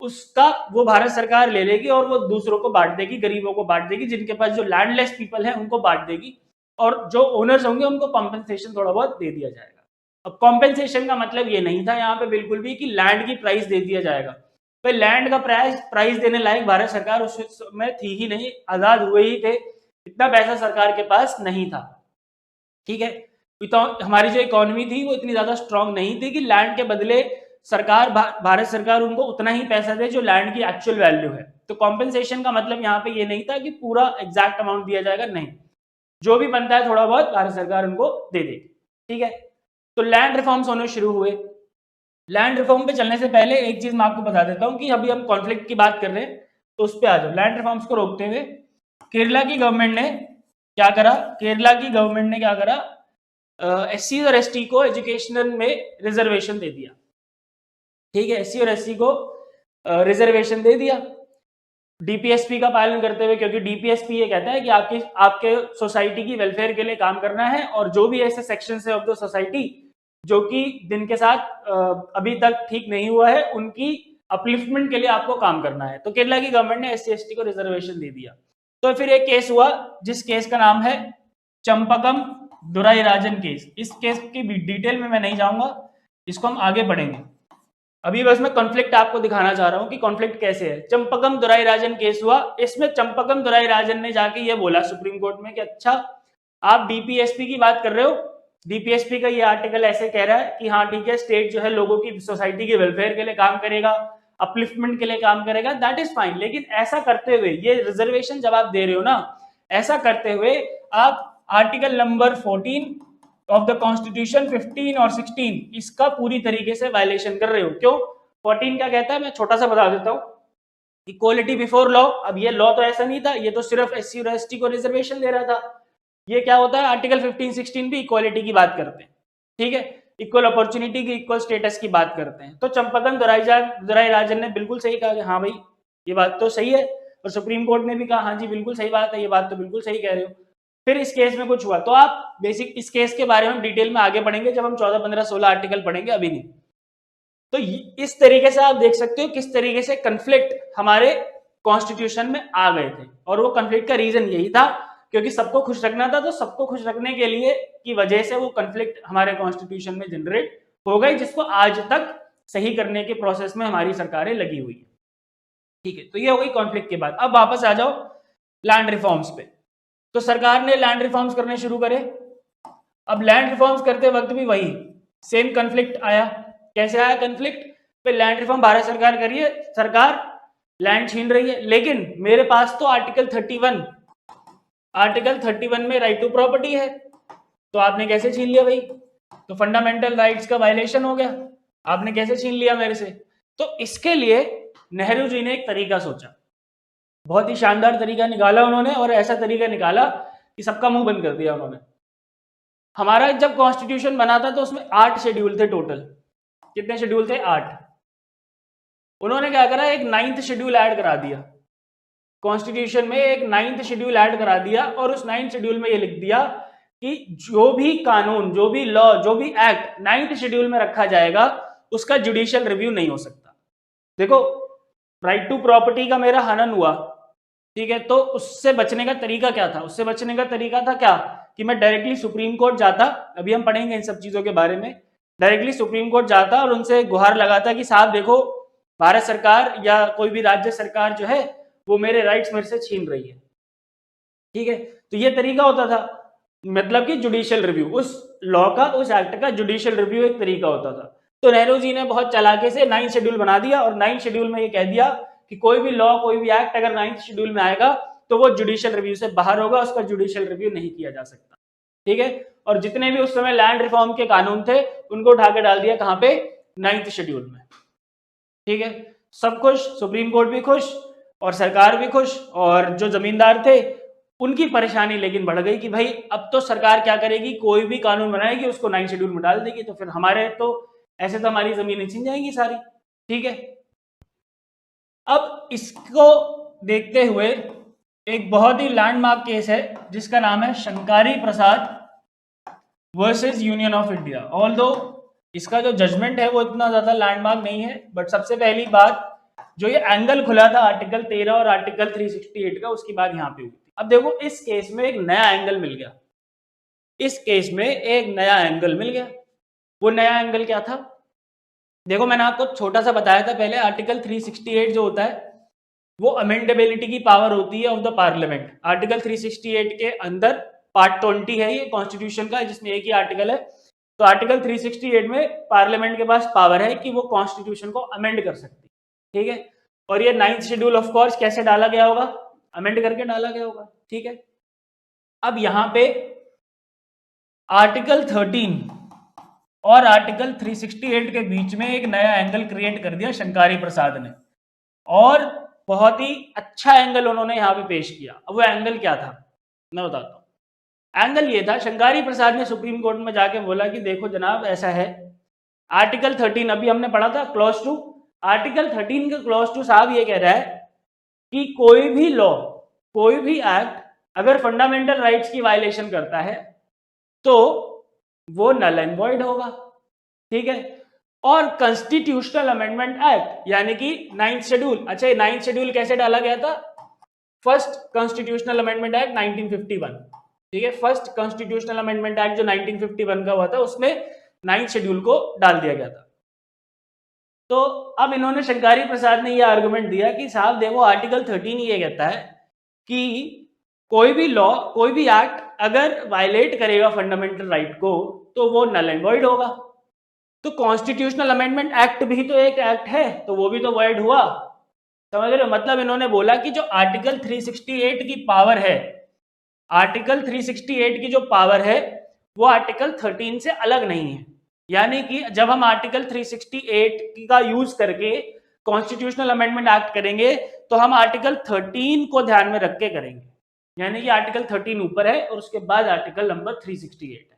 उसका वो भारत सरकार ले लेगी और वो दूसरों को बांट देगी, गरीबों को बांट देगी, जिनके पास जो लैंडलेस पीपल है उनको बांट देगी, और जो ओनर्स होंगे उनको कॉम्पेंसेशन थोड़ा बहुत दे दिया जाएगा। अब कॉम्पेंसेशन का मतलब ये नहीं था यहाँ पे बिल्कुल भी कि लैंड की प्राइस दे दिया जाएगा। भाई लैंड का प्राइस देने लायक भारत सरकार उस समय थी ही नहीं, आजाद हुए ही थे, इतना पैसा सरकार के पास नहीं था। ठीक है, तो हमारी जो इकोनॉमी थी वो इतनी ज्यादा स्ट्रांग नहीं थी कि लैंड के बदले सरकार भारत सरकार उनको उतना ही पैसा दे जो लैंड की एक्चुअल वैल्यू है। तो कॉम्पेंसेशन का मतलब यहाँ पे ये नहीं था कि पूरा एग्जैक्ट अमाउंट दिया जाएगा, नहीं, जो भी बनता है थोड़ा बहुत भारत सरकार उनको दे देगी। ठीक है, तो लैंड रिफॉर्म्स होने शुरू हुए। लैंड रिफॉर्म पे चलने से पहले एक चीज मैं आपको बता देता हूं कि अभी हम कॉन्फ्लिक्ट की बात कर रहे हैं, तो उस पर आ जाओ। लैंड रिफॉर्म्स को रोकते हुए केरला की गवर्नमेंट ने क्या करा, एससी और एसटी को एजुकेशनल में रिजर्वेशन दे दिया। ठीक है, एससी और एसटी को रिजर्वेशन दे दिया डीपीएसपी का पालन करते हुए, क्योंकि डीपीएसपी ये कहता है कि आपके सोसाइटी की वेलफेयर के लिए काम करना है, और जो भी ऐसे सेक्शन है ऑफ द सोसाइटी जो कि जिनके साथ अभी तक ठीक नहीं हुआ है उनकी अपलिफ्टमेंट के लिए आपको काम करना है। तो केरला की गवर्नमेंट ने एससी एसटी को रिजर्वेशन दे दिया। तो फिर एक केस हुआ जिस केस का नाम है चंपकम दुराई राजन केस। इस केस की डिटेल में मैं नहीं जाऊंगा, इसको हम आगे पढ़ेंगे। अभी बस मैं कॉन्फ्लिक्ट आपको दिखाना चाह रहा हूं कि कॉन्फ्लिक्ट कैसे है। चंपकम दुराई राजन केस हुआ, इसमें चंपकम दुराई राजन ने जाके ये बोला सुप्रीम कोर्ट में कि अच्छा आप डीपीएसपी की बात कर रहे हो, डीपीएसपी का ये आर्टिकल ऐसे कह रहा है कि हाँ ठीक है, स्टेट जो है लोगों की सोसाइटी के वेलफेयर के लिए काम करेगा, अपलिफ्टमेंट के लिए काम करेगा, दैट इज फाइन, लेकिन ऐसा करते हुए ये रिजर्वेशन जब आप दे रहे हो ना, ऐसा करते हुए आप article number 14 of the constitution 15 और 16 इसका पूरी तरीके से वायलेशन कर रहे हो। क्यों? 14 क्या कहता है, मैं छोटा सा बता देता हूँ। Equality before law. अब ये लॉ तो ऐसा नहीं था, ये तो सिर्फ एससी और एसटी को रिजर्वेशन दे रहा था। ये क्या होता है, आर्टिकल 15-16 भी इक्वालिटी की बात करते हैं। ठीक है, इक्वल अपॉर्चुनिटी की, इक्वल स्टेटस की बात करते हैं। तो चंपकन दुराई राजन ने बिल्कुल सही कहा कि हाँ भाई ये बात तो सही है, और सुप्रीम कोर्ट ने भी कहा हाँ जी बिल्कुल सही बात है, ये बात तो बिल्कुल सही कह रहे हो। फिर इस केस में कुछ हुआ, तो आप बेसिक इस केस के बारे में डिटेल में आगे पढ़ेंगे जब हम 14, 15, 16 आर्टिकल पढ़ेंगे, अभी नहीं। तो इस तरीके से आप देख सकते हो किस तरीके से कंफ्लिक्ट हमारे कॉन्स्टिट्यूशन में आ गए थे, और वो कंफ्लिक्ट का रीजन यही था क्योंकि सबको खुश रखना था। तो सबको खुश रखने के लिए की वजह से वो कंफ्लिक्ट हमारे कॉन्स्टिट्यूशन में जनरेट हो गई, जिसको आज तक सही करने के प्रोसेस में हमारी सरकारें लगी हुई है। ठीक है, तो ये हो गई कॉन्फ्लिक्ट के बाद। अब वापस आ जाओ लैंड रिफॉर्म्स पे। तो सरकार ने लैंड रिफॉर्म्स करने शुरू करे। अब लैंड रिफॉर्म्स करते वक्त भी वही सेम कंफ्लिक्ट आया। कैसे आया कंफ्लिक्ट? पे लैंड रिफॉर्म भारत सरकार कर रही है, सरकार लैंड छीन रही है, लेकिन मेरे पास तो आर्टिकल 31 में राइट टू प्रॉपर्टी है, तो आपने कैसे छीन लिया भाई? तो फंडामेंटल राइट्स का वायलेशन हो गया, आपने कैसे छीन लिया मेरे से? तो इसके लिए नेहरू जी ने एक तरीका सोचा, बहुत ही शानदार तरीका निकाला उन्होंने, और ऐसा तरीका निकाला कि सबका मुंह बंद कर दिया उन्होंने। हमारा जब कॉन्स्टिट्यूशन बना था तो उसमें 8 शेड्यूल थे टोटल। कितने शेड्यूल थे? 8। उन्होंने क्या करा, एक 9th शेड्यूल ऐड करा दिया कॉन्स्टिट्यूशन में, एक 9th शेड्यूल ऐड करा दिया, और उस 9th शेड्यूल में ये लिख दिया कि जो भी कानून, जो भी लॉ, जो भी एक्ट 9th शेड्यूल में रखा जाएगा उसका जुडिशियल रिव्यू नहीं हो सकता। देखो, राइट टू प्रॉपर्टी का मेरा हनन हुआ, ठीक है, तो उससे बचने का तरीका क्या था? उससे बचने का तरीका था क्या कि मैं डायरेक्टली सुप्रीम कोर्ट जाता, अभी हम पढ़ेंगे इन सब चीजों के बारे में, डायरेक्टली सुप्रीम कोर्ट जाता और उनसे गुहार लगाता कि साहब देखो, भारत सरकार या कोई भी राज्य सरकार जो है वो मेरे राइट्स मेरे से छीन रही है। ठीक है, तो ये तरीका होता था, मतलब कि जुडिशियल रिव्यू, उस लॉ का, उस एक्ट का जुडिशियल रिव्यू एक तरीका होता था। तो नेहरू जी ने बहुत चालाकी से 9th शेड्यूल बना दिया, और 9th शेड्यूल में ये कह दिया कि कोई भी लॉ, कोई भी एक्ट अगर 9th शेड्यूल में आएगा तो वो जुडिशियल रिव्यू से बाहर होगा, उसका जुडिशियल रिव्यू नहीं किया जा सकता। ठीक है, और जितने भी उस समय लैंड रिफॉर्म के कानून थे उनको उठा के डाल दिया कहां पे? 9th शेड्यूल में। ठीक है, सब खुश, सुप्रीम कोर्ट भी खुश और सरकार भी खुश, और जो जमींदार थे उनकी परेशानी लेकिन बढ़ गई कि भाई अब तो सरकार क्या करेगी, कोई भी कानून बनाएगी उसको 9 शेड्यूल में डाल देगी, तो फिर हमारे तो ऐसे तो हमारी जमीनें छिन जाएंगी सारी। ठीक है, अब इसको देखते हुए एक बहुत ही लैंडमार्क केस है जिसका नाम है Shankari Prasad versus Union of India. Although इसका जो जजमेंट है वो इतना ज्यादा लैंडमार्क नहीं है, बट सबसे पहली बात जो ये एंगल खुला था आर्टिकल 13 और आर्टिकल 368 का, उसकी बात यहाँ पे हुई थी। अब देखो इस केस में एक नया एंगल मिल गया, इस केस में एक नया एंगल मिल गया। वो नया एंगल क्या था? देखो मैंने आपको छोटा सा बताया था पहले, आर्टिकल 368 जो होता है वो अमेंडेबिलिटी की पावर होती है ऑफ द पार्लियामेंट। आर्टिकल 368 के अंदर पार्ट 20 है ये कॉन्स्टिट्यूशन का, जिसमें एक ही आर्टिकल है। तो आर्टिकल 368 में पार्लियामेंट के पास पावर है कि वो कॉन्स्टिट्यूशन को अमेंड कर सकती है। ठीक है, और ये 9th शेड्यूल ऑफ कोर्स कैसे डाला गया होगा? अमेंड करके डाला गया होगा। ठीक है, अब यहां पे आर्टिकल 13 और आर्टिकल 368 के बीच में एक नया एंगल क्रिएट कर दिया शंकारी प्रसाद ने, और बहुत ही अच्छा एंगल उन्होंने यहां पे पेश किया। अब वो एंगल क्या था मैं बताता हूं। एंगल ये था, शंकारी प्रसाद ने सुप्रीम कोर्ट में जाके बोला कि देखो जनाब ऐसा है, आर्टिकल 13 अभी हमने पढ़ा था क्लॉज 2, आर्टिकल 13 का क्लॉज 2 साहब ये कह रहा है कि कोई भी लॉ, कोई भी एक्ट अगर फंडामेंटल राइट्स की वायलेशन करता है तो वो नल एंड वॉइड होगा। ठीक है, और कॉन्स्टिट्यूशनल अमेंडमेंट एक्ट यानी कि 9th शेड्यूल, अच्छा ये 9th शेड्यूल कैसे डाला गया था? First constitutional amendment act 1951। ठीक है, फर्स्ट कॉन्स्टिट्यूशनल अमेंडमेंट एक्ट जो 1951 का हुआ था उसमें 9th शेड्यूल को डाल दिया गया था। तो अब इन्होंने शंकारी प्रसाद ने यह आर्गुमेंट दिया कि साहब देखो आर्टिकल 13 ये कहता है कि कोई भी लॉ, कोई भी एक्ट अगर वायलेट करेगा फंडामेंटल राइट को तो वो नल एंड वॉइड होगा। तो कॉन्स्टिट्यूशनल अमेंडमेंट एक्ट भी तो एक एक्ट है, तो वो भी तो वॉइड हुआ। समझ रहे हो? मतलब इन्होंने बोला कि जो आर्टिकल 368 की पावर है, आर्टिकल 368 की जो पावर है वो आर्टिकल 13 से अलग नहीं है। यानी कि जब हम आर्टिकल 368 का यूज करके कॉन्स्टिट्यूशनल अमेंडमेंट एक्ट करेंगे तो हम आर्टिकल 13 को ध्यान में रख के करेंगे। यानी कि आर्टिकल 13 ऊपर है और उसके बाद आर्टिकल नंबर 368 है।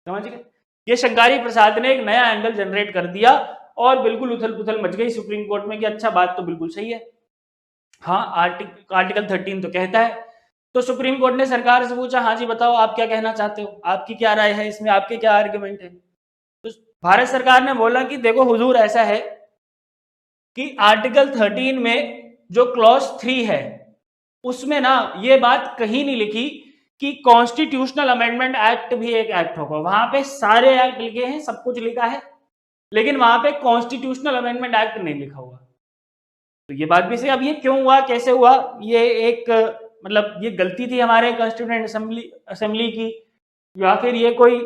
समझ गए? ये शंकारी प्रसाद ने एक नया एंगल जनरेट कर दिया और बिल्कुल उथल पुथल मच गई सुप्रीम कोर्ट में कि अच्छा बात तो बिल्कुल सही है, हाँ आर्टिकल 13 तो कहता है। तो सुप्रीम कोर्ट ने सरकार से पूछा, हाँ जी बताओ आप क्या कहना चाहते हो, आपकी क्या राय है इसमें, आपके क्या आर्गुमेंट है? तो भारत सरकार ने बोला कि देखो हुजूर ऐसा है कि आर्टिकल 13 में जो क्लॉज 3 है उसमें ना ये बात कहीं नहीं लिखी कि कॉन्स्टिट्यूशनल अमेंडमेंट एक्ट भी एक एक्ट होगा। वहां पे सारे एक्ट लिखे हैं, सब कुछ लिखा है, लेकिन वहां पे कॉन्स्टिट्यूशनल अमेंडमेंट एक्ट नहीं लिखा हुआ। तो ये बात भी सही। अब ये क्यों हुआ, कैसे हुआ? ये एक मतलब ये गलती थी हमारे कॉन्स्टिट्यूएंट असेंबली की, या फिर ये कोई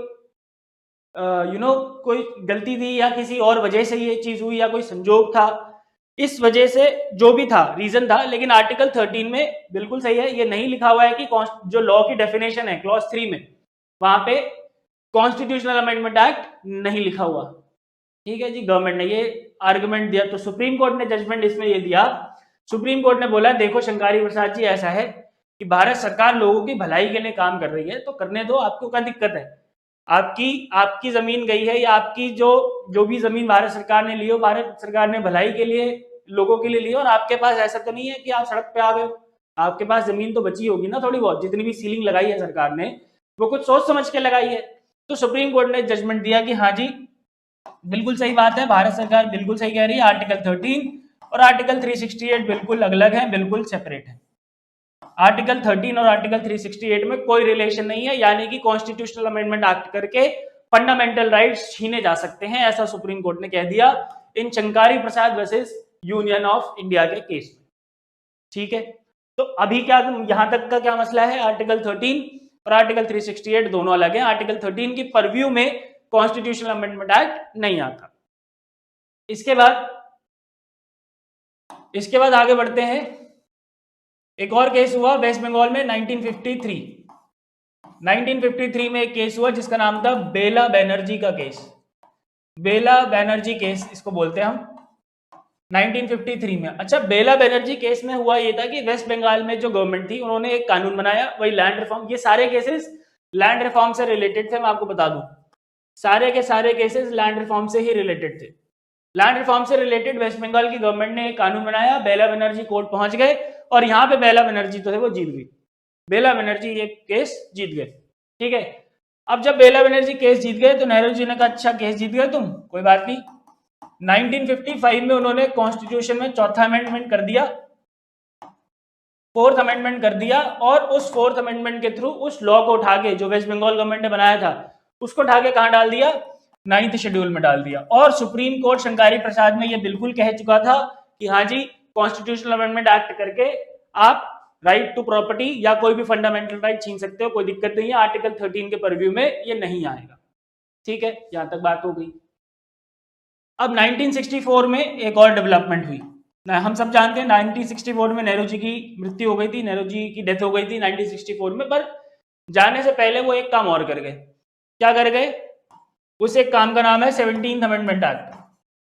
कोई गलती थी या किसी और वजह से ये चीज हुई या कोई संजोग था, इस वजह से जो भी था रीजन था। लेकिन आर्टिकल 13 में बिल्कुल सही है, ये नहीं लिखा हुआ है कि जो लॉ की डेफिनेशन है क्लॉज 3 में वहां पे कॉन्स्टिट्यूशनल अमेंडमेंट एक्ट नहीं लिखा हुआ। ठीक है जी, गवर्नमेंट ने ये आर्गुमेंट दिया तो सुप्रीम कोर्ट ने जजमेंट इसमें ये दिया। सुप्रीम कोर्ट ने बोला देखो शंकारी प्रसाद जी ऐसा है कि भारत सरकार लोगों की भलाई के लिए काम कर रही है, तो करने दो, आपको क्या दिक्कत है? आपकी जमीन गई है या आपकी जो भी जमीन भारत सरकार ने ली हो, भारत सरकार ने भलाई के लिए लोगों के लिए ली, और आपके पास ऐसा तो नहीं है कि आप सड़क पे आ गए हो, आपके पास जमीन तो बची होगी ना थोड़ी बहुत, जितनी भी सीलिंग लगाई है सरकार ने वो कुछ सोच समझ के लगाई है। तो सुप्रीम कोर्ट ने जजमेंट दिया कि हाँ जी बिल्कुल सही बात है, भारत सरकार बिल्कुल सही कह रही है, आर्टिकल 13 और आर्टिकल 368 बिल्कुल अलग है, बिल्कुल सेपरेट है। आर्टिकल 13 और आर्टिकल 368 में कोई रिलेशन नहीं है, यानी कि कॉन्स्टिट्यूशनल अमेंडमेंट एक्ट करके फंडामेंटल राइट्स छीने जा सकते हैं, ऐसा सुप्रीम कोर्ट ने कह दिया इन शंकारी Prasad versus Union of India के केस में। ठीक है, तो अभी क्या यहां तक का क्या मसला है? आर्टिकल 13 और आर्टिकल 368 दोनों अलग है। आर्टिकल 13 की परव्यू में कॉन्स्टिट्यूशनल अमेंडमेंट एक्ट नहीं आता। इसके बाद आगे बढ़ते हैं। एक और केस हुआ वेस्ट बंगाल में 1953 में एक केस हुआ जिसका नाम था बेला बैनर्जी का केस। बेला बैनर्जी केस इसको बोलते हैं हम। 1953 में। अच्छा, बेला बनर्जी केस में हुआ ये था कि वेस्ट बंगाल में जो गवर्नमेंट थी उन्होंने एक कानून बनाया, वही लैंड रिफॉर्म। ये सारे केसेस लैंड रिफॉर्म से रिलेटेड थे, मैं आपको बता दूं, सारे के सारे केसेस लैंड रिफॉर्म से ही रिलेटेड थे। लैंड रिफॉर्म से रिलेटेड वेस्ट बंगाल की गवर्नमेंट ने एक कानून बनाया, बेला बनर्जी कोर्ट पहुंच गए और यहाँ पे बेला बनर्जी तो है वो जीत गई, बेला बनर्जी ये केस जीत गए। ठीक है, अब जब बेला बनर्जी केस जीत गए तो नेहरू जी ने कहा अच्छा केस जीत गए तुम, कोई बात नहीं। 1955 में उन्होंने कॉन्स्टिट्यूशन में चौथा अमेंडमेंट कर दिया, फोर्थ अमेंडमेंट कर दिया, और उस फोर्थ अमेंडमेंट के थ्रू उस लॉ को उठा के जो वेस्ट बंगाल गवर्नमेंट ने बनाया था उसको उठा के कहां डाल दिया, 9th शेड्यूल में डाल दिया। और सुप्रीम कोर्ट शंकरी प्रसाद में ये बिल्कुल कह चुका था कि हाँ जी, कॉन्स्टिट्यूशनल अमेंडमेंट एक्ट करके आप राइट टू प्रॉपर्टी या कोई भी फंडामेंटल राइट छीन सकते हो, कोई दिक्कत नहीं है, आर्टिकल 13 के परव्यू में ये नहीं आएगा। ठीक है, यहां तक बात हो गई। अब 1964 में एक और डेवलपमेंट हुई। हम सब जानते हैं 1964 में नेहरू जी की मृत्यु हो गई थी, नेहरू जी की डेथ हो गई थी 1964 में, पर जाने से पहले वो एक काम और कर गए। क्या कर गए? उस एक काम का नाम है 17th अमेंडमेंट एक्ट।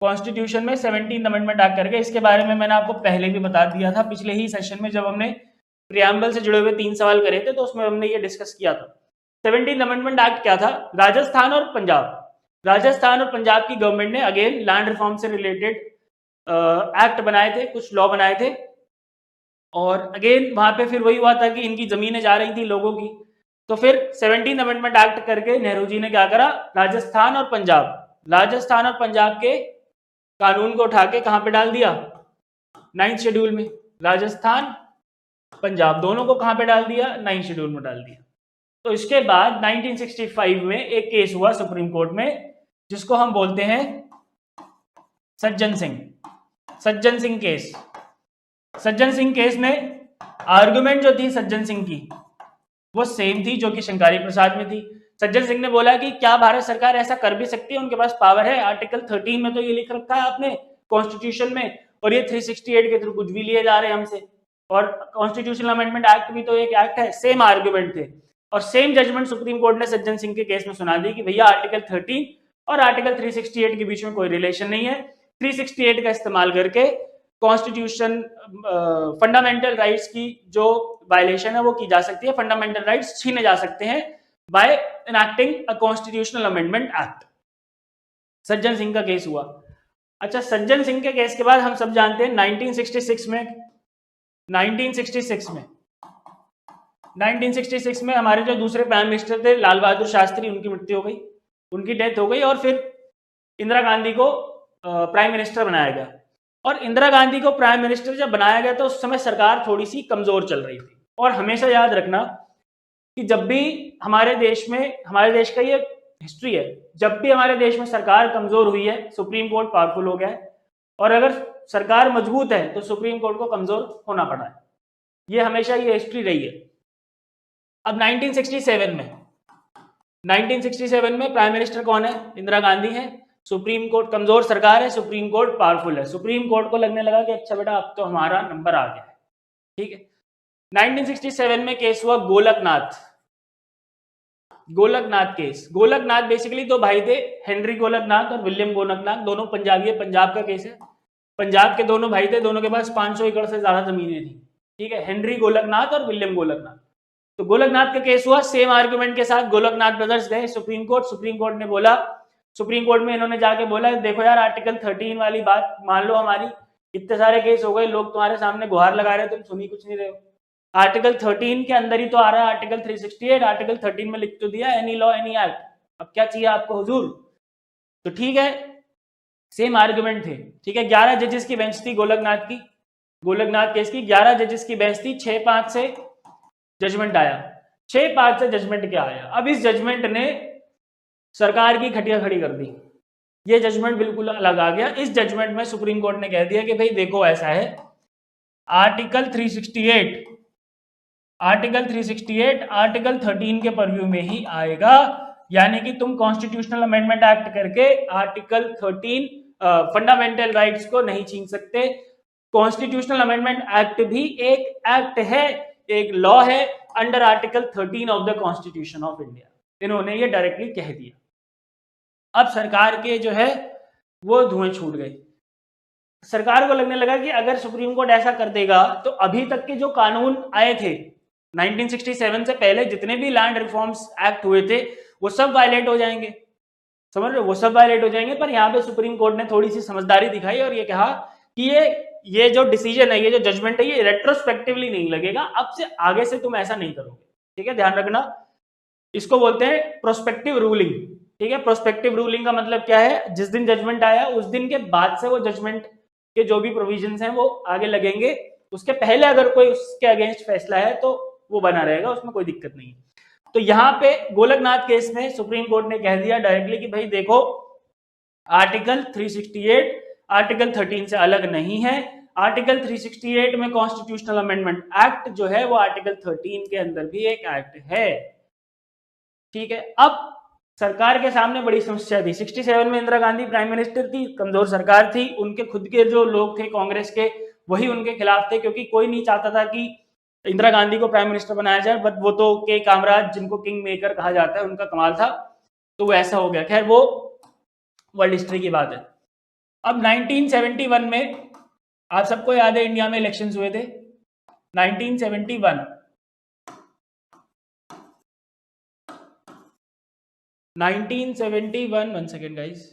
कॉन्स्टिट्यूशन में 17th अमेंडमेंट एक्ट करके, इसके बारे में मैंने आपको पहले भी बता दिया था पिछले ही सेशन में, जब हमने प्रियम्बल से जुड़े हुए 3 सवाल करे थे तो उसमें हमने ये डिस्कस किया था। 17th अमेंडमेंट एक्ट क्या था? राजस्थान और पंजाब की गवर्नमेंट ने अगेन लैंड रिफॉर्म से रिलेटेड एक्ट बनाए थे, कुछ लॉ बनाए थे, और अगेन वहां पे फिर वही हुआ था कि इनकी जमीनें जा रही थी लोगों की, तो फिर 17th अमेंडमेंट एक्ट करके नेहरू जी ने क्या करा, राजस्थान और पंजाब के कानून को उठा के कहां पे डाल दिया, 9th शेड्यूल में। राजस्थान पंजाब दोनों को कहां पे डाल दिया, 9th शेड्यूल में डाल दिया। तो इसके बाद 1965 में एक केस हुआ सुप्रीम कोर्ट में, जिसको हम बोलते हैं सज्जन सिंह केस। सज्जन सिंह केस में आर्गुमेंट जो थी सज्जन सिंह की वो सेम थी जो कि शंकरी प्रसाद में थी। सज्जन सिंह ने बोला कि क्या भारत सरकार ऐसा कर भी सकती है, उनके पास पावर है, आर्टिकल 13 में तो ये लिख रखा है आपने कॉन्स्टिट्यूशन में, और ये 368 के थ्रू कुछ भी लिए जा रहे हैं हमसे, और कॉन्स्टिट्यूशनल अमेंडमेंट एक्ट भी तो एक एक्ट है। सेम आर्गुमेंट थे और सेम जजमेंट सुप्रीम कोर्ट ने सज्जन सिंह के केस में सुना दी कि भैया आर्टिकल 13 और आर्टिकल 368 के बीच में कोई रिलेशन नहीं है। 368 का इस्तेमाल करके कॉन्स्टिट्यूशन फंडामेंटल राइट्स की जो वायलेशन है वो की जा सकती है, फंडामेंटल राइट्स छीने जा सकते हैं by enacting a constitutional amendment act. Sajjan Singh का केस हुआ। अच्छा, सज्जन सिंह के केस के बाद हम सब जानते हैं 1966 में हमारे जो दूसरे प्राइम मिनिस्टर थे लाल बहादुर शास्त्री, उनकी मृत्यु हो गई, उनकी डेथ हो गई, और फिर इंदिरा गांधी को प्राइम मिनिस्टर बनाया गया। और इंदिरा गांधी को प्राइम मिनिस्टर जब बनाया गया तो उस समय सरकार थोड़ी सी कमजोर चल रही थी। और हमेशा याद रखना कि जब भी हमारे देश का ये हिस्ट्री है, जब भी हमारे देश में सरकार कमजोर हुई है, सुप्रीम कोर्ट पावरफुल हो गया है, और अगर सरकार मजबूत है तो सुप्रीम कोर्ट को कमजोर होना पड़ा है। ये हमेशा ये हिस्ट्री रही है। अब 1967 में प्राइम मिनिस्टर कौन है? इंदिरा गांधी है। सुप्रीम कोर्ट कमजोर सरकार है, सुप्रीम कोर्ट पावरफुल है। सुप्रीम कोर्ट को लगने लगा कि अच्छा बेटा अब तो हमारा नंबर आ गया है, ठीक है। 1967 में केस हुआ गोलकनाथ केस। गोलकनाथ बेसिकली दो भाई थे, हेनरी गोलकनाथ और विलियम गोलकनाथ, दोनों पंजाबी है, पंजाब का केस है। पंजाब के दोनों भाई थे, दोनों के पास 500 एकड़ से ज्यादा जमीनें थी, ठीक है, हेनरी गोलकनाथ और विलियम गोलकनाथ। तो गोलकनाथ का केस हुआ, सेम आर्गुमेंट के साथ गोलकनाथ ब्रदर्स गए सुप्रीम कोर्ट ने बोला, सुप्रीम कोर्ट में इन्होंने जाके बोला देखो यार आर्टिकल 13 वाली बात मान लो हमारी, इतने सारे केस हो गए, लोग तुम्हारे सामने गुहार लगा रहे हो, तुम सुनी कुछ नहीं रहे हो। आर्टिकल 13 के अंदर ही तो आ रहा है आर्टिकल 368, आर्टिकल 13 में लिख तो दिया एनी लॉ एनी एक्ट, अब क्या चाहिए आपको हुजूर। तो ठीक है, सेम आर्गुमेंट थे, ठीक है। 11 जजेस की बेंच थी गोलकनाथ केस की 11 जजेस की बेंच थी। 6-5 से जजमेंट आया। 6-5 से जजमेंट क्या आया? अब इस जजमेंट ने सरकार की खटिया खड़ी कर दी। ये जजमेंट बिल्कुल अलग आ गया। इस जजमेंट में सुप्रीम कोर्ट ने कह दिया कि भाई देखो ऐसा है, आर्टिकल 368 आर्टिकल 13 के परव्यू में ही आएगा, यानी कि तुम कॉन्स्टिट्यूशनल अमेंडमेंट एक्ट करके आर्टिकल 13 फंडामेंटल राइट्स को नहीं छीन सकते। कॉन्स्टिट्यूशनल अमेंडमेंट एक्ट भी एक एक्ट है, एक लॉ है under article 13 of the constitution of India. इन्होंने ये डायरेक्टली कह दिया। अब सरकार के जो है वो धुएं छूट गए। सरकार को लगने लगा कि अगर सुप्रीम कोर्ट ऐसा कर देगा तो अभी तक के जो कानून आए थे 1967 से पहले जितने भी लैंड रिफॉर्म्स एक्ट हुए थे वो सब वायलेट हो जाएंगे, समझ रहे हो, वो सब वायलेट हो जाएंगे। पर यहाँ पे सुप्रीम कोर्ट ने थोड़ी सी समझदारी दिखाई और ये कहा कि ये जो डिसीजन है, ये जो जजमेंट है, ये रेट्रोस्पेक्टिवली नहीं लगेगा, अब से आगे से तुम ऐसा नहीं करोगे, ठीक है, ध्यान रखना। इसको बोलते हैं प्रोस्पेक्टिव रूलिंग, ठीक है। प्रोस्पेक्टिव रूलिंग का मतलब क्या है, जिस दिन जजमेंट आया उस दिन के बाद से वो जजमेंट के जो भी प्रोविजंस हैं वो आगे लगेंगे, उसके पहले अगर कोई उसके अगेंस्ट फैसला है तो वो बना रहेगा, उसमें कोई दिक्कत नहीं है। तो यहाँ पे गोलकनाथ केस में सुप्रीम कोर्ट ने कह दिया डायरेक्टली कि भाई देखो, आर्टिकल 368 आर्टिकल 13 से अलग नहीं है। आर्टिकल 368 में कॉन्स्टिट्यूशनल अमेंडमेंट एक्ट जो है वो आर्टिकल 13 के अंदर भी एक एक्ट है, ठीक है। अब सरकार के सामने बड़ी समस्या थी। 67 में इंदिरा गांधी प्राइम मिनिस्टर थी, कमजोर सरकार थी, उनके खुद के जो लोग थे कांग्रेस के वही उनके खिलाफ थे, क्योंकि कोई नहीं चाहता था कि इंदिरा गांधी को प्राइम मिनिस्टर बनाया जाए। बट वो तो के कामराज, जिनको किंग मेकर कहा जाता है, उनका कमाल था, तो वो ऐसा हो गया। खैर वो वर्ल्ड हिस्ट्री की बात है। अब 1971 में आप सबको याद है इंडिया में इलेक्शंस हुए थे 1971। 1971, 1 सेकेंड गाइस,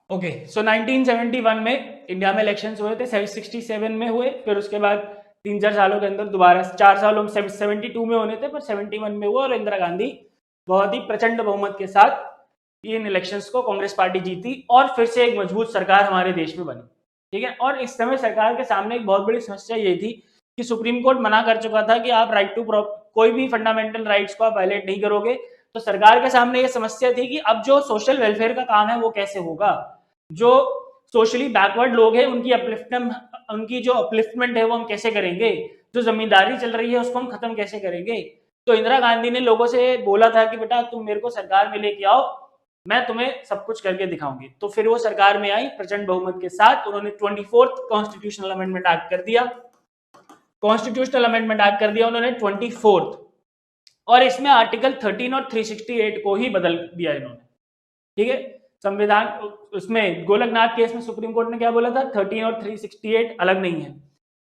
ओके। सो 1971 में इंडिया में इलेक्शंस हुए थे, 67 में हुए, फिर उसके बाद 3-4 सालों के अंदर दोबारा 4 सालों में 72 में होने थे, पर 71 में हुआ और इंदिरा गांधी बहुत ही प्रचंड बहुमत के साथ इन इलेक्शंस को कांग्रेस पार्टी जीती और फिर से एक मजबूत सरकार हमारे देश में बनी, ठीक है। और इस समय सरकार के सामने एक बहुत बड़ी समस्या ये थी कि सुप्रीम कोर्ट मना कर चुका था कि आप राइट टू कोई भी फंडामेंटल राइट्स को आप वायलेट नहीं करोगे। तो सरकार के सामने ये समस्या थी कि अब जो सोशल वेलफेयर का काम है वो कैसे होगा, जो सोशली बैकवर्ड लोग हैं उनकी जो अपलिफ्टमेंट है वो हम कैसे करेंगे, जो जमींदारी चल रही है उसको हम खत्म कैसे करेंगे। तो इंदिरा गांधी ने लोगों से बोला था कि बेटा तुम मेरे को सरकार में लेके आओ, मैं तुम्हें सब कुछ करके दिखाऊंगी। तो फिर वो सरकार में आई प्रचंड बहुमत के साथ, उन्होंने 24th कॉन्स्टिट्यूशनल अमेंडमेंट एक्ट कर दिया, कॉन्स्टिट्यूशनल अमेंडमेंट एक्ट कर दिया उन्होंने 24th, और इसमें आर्टिकल 13 और 368 को ही बदल दिया इन्होंने, ठीक है। संविधान उसमें गोलकनाथ केस में सुप्रीम कोर्ट ने क्या बोला था, 13 और 368 अलग नहीं है।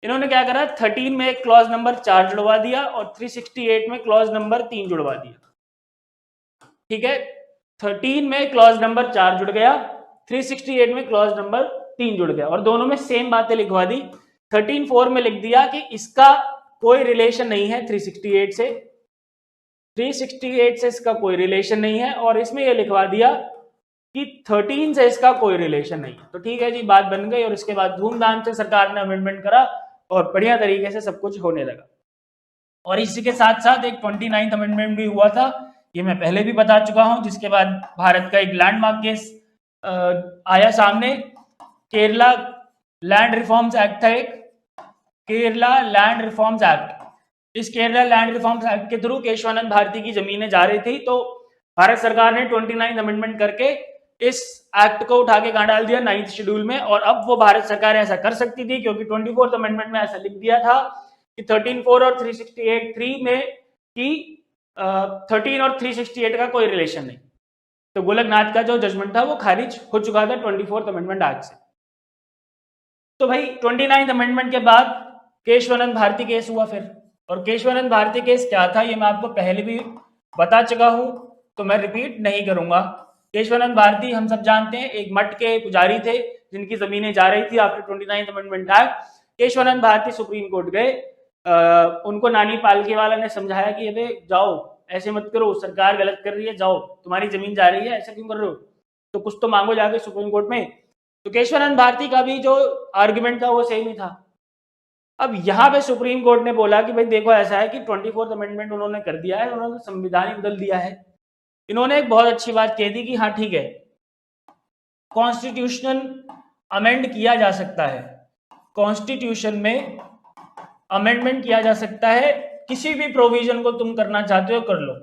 इन्होंने क्या करा, 13 में क्लॉज नंबर 4 जुड़वा दिया और 368 में क्लॉज नंबर 3 जुड़वा दिया, ठीक है। 13 में क्लॉज नंबर 4 जुड़ गया, 368 में क्लॉज नंबर 3 जुड़ गया, और दोनों में सेम बातें लिखवा दी। 13(4) में लिख दिया कि इसका कोई रिलेशन नहीं है 368 से, 368 से इसका कोई रिलेशन नहीं है, और इसमें यह लिखवा दिया कि 13 से इसका कोई रिलेशन नहीं है। तो ठीक है जी, बात बन गई, और इसके बाद धूमधाम से सरकार ने अमेंडमेंट करा और बढ़िया तरीके से सब कुछ होने लगा। और इसी के साथ साथ एक 29th अमेंडमेंट भी हुआ था, ये मैं पहले भी बता चुका हूं, जिसके बाद भारत का एक लैंडमार्क केस आया सामने, केरला लैंड रिफॉर्म्स एक्ट था एक, केरला लैंड रिफॉर्म्स एक्ट। इस केरला लैंड रिफॉर्म्स एक्ट के थ्रू केशवानंद भारती की जमीनें जा रही थी, तो भारत सरकार ने 29th अमेंडमेंट करके इस एक्ट को उठा के कहां डाल दिया, 9th शेड्यूल में। और अब वो भारत सरकार ऐसा कर सकती थी क्योंकि 24th अमेंडमेंट में ऐसा लिख दिया था कि 13(4) और 368(3) में कि 13 और 368 का कोई रिलेशन नहीं। तो गोलकनाथ का जो जजमेंट था वो खारिज हो चुका था 24th अमेंडमेंट एक्ट से। तो भाई 29th अमेंडमेंट के बाद केशवानंद भारती केस हुआ फिर, और केशवानंद भारती केस क्या था ये मैं आपको पहले भी बता चुका हूं, तो मैं रिपीट नहीं करूंगा। केशवानंद भारती हम सब जानते हैं, एक मठ के पुजारी थे जिनकी जमीनें जा रही थी after 29th amendment act. Kesavananda Bharati Supreme Court गए, उनको नानी पालकीवाला ने समझाया कि अबे जाओ, ऐसे मत करो, सरकार गलत कर रही है, जाओ तुम्हारी जमीन जा रही है, ऐसा क्यों कर रहे हो, तो कुछ तो मांगो जाके सुप्रीम कोर्ट में। तो केशवानंद भारती का भी जो आर्ग्यूमेंट था वो सेम ही था। अब यहाँ पे सुप्रीम कोर्ट ने बोला कि भाई देखो ऐसा है कि 24th अमेंडमेंट उन्होंने कर दिया है, उन्होंने संविधान ही बदल दिया है। इन्होंने एक बहुत अच्छी बात कह दी कि हाँ ठीक है, कॉन्स्टिट्यूशन अमेंड किया जा सकता है, कॉन्स्टिट्यूशन में अमेंडमेंट किया जा सकता है, किसी भी प्रोविजन को तुम करना चाहते हो कर लो,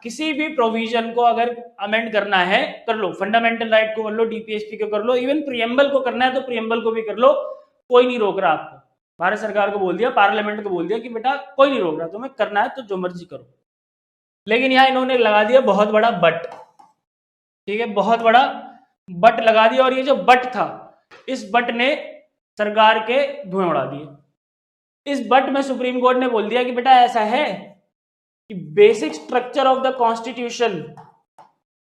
किसी भी प्रोविजन को अगर अमेंड करना है कर लो, फंडामेंटल राइट को कर लो, डीपीएसपी को कर लो, इवन प्रियम्बल को करना है तो प्रियम्बल को भी कर लो, कोई नहीं रोक रहा आपको। भारत सरकार को बोल दिया, पार्लियामेंट को बोल दिया कि बेटा कोई नहीं रोक रहा, तुम्हें करना है तो जो मर्जी करो। लेकिन यहाँ इन्होंने लगा दिया बहुत बड़ा बट, ठीक है, बहुत बड़ा बट लगा दिया, और ये जो बट था, इस बट ने सरकार के धुएं उड़ा दिए। इस बट में सुप्रीम कोर्ट ने बोल दिया कि बेटा ऐसा है कि basic structure of the constitution,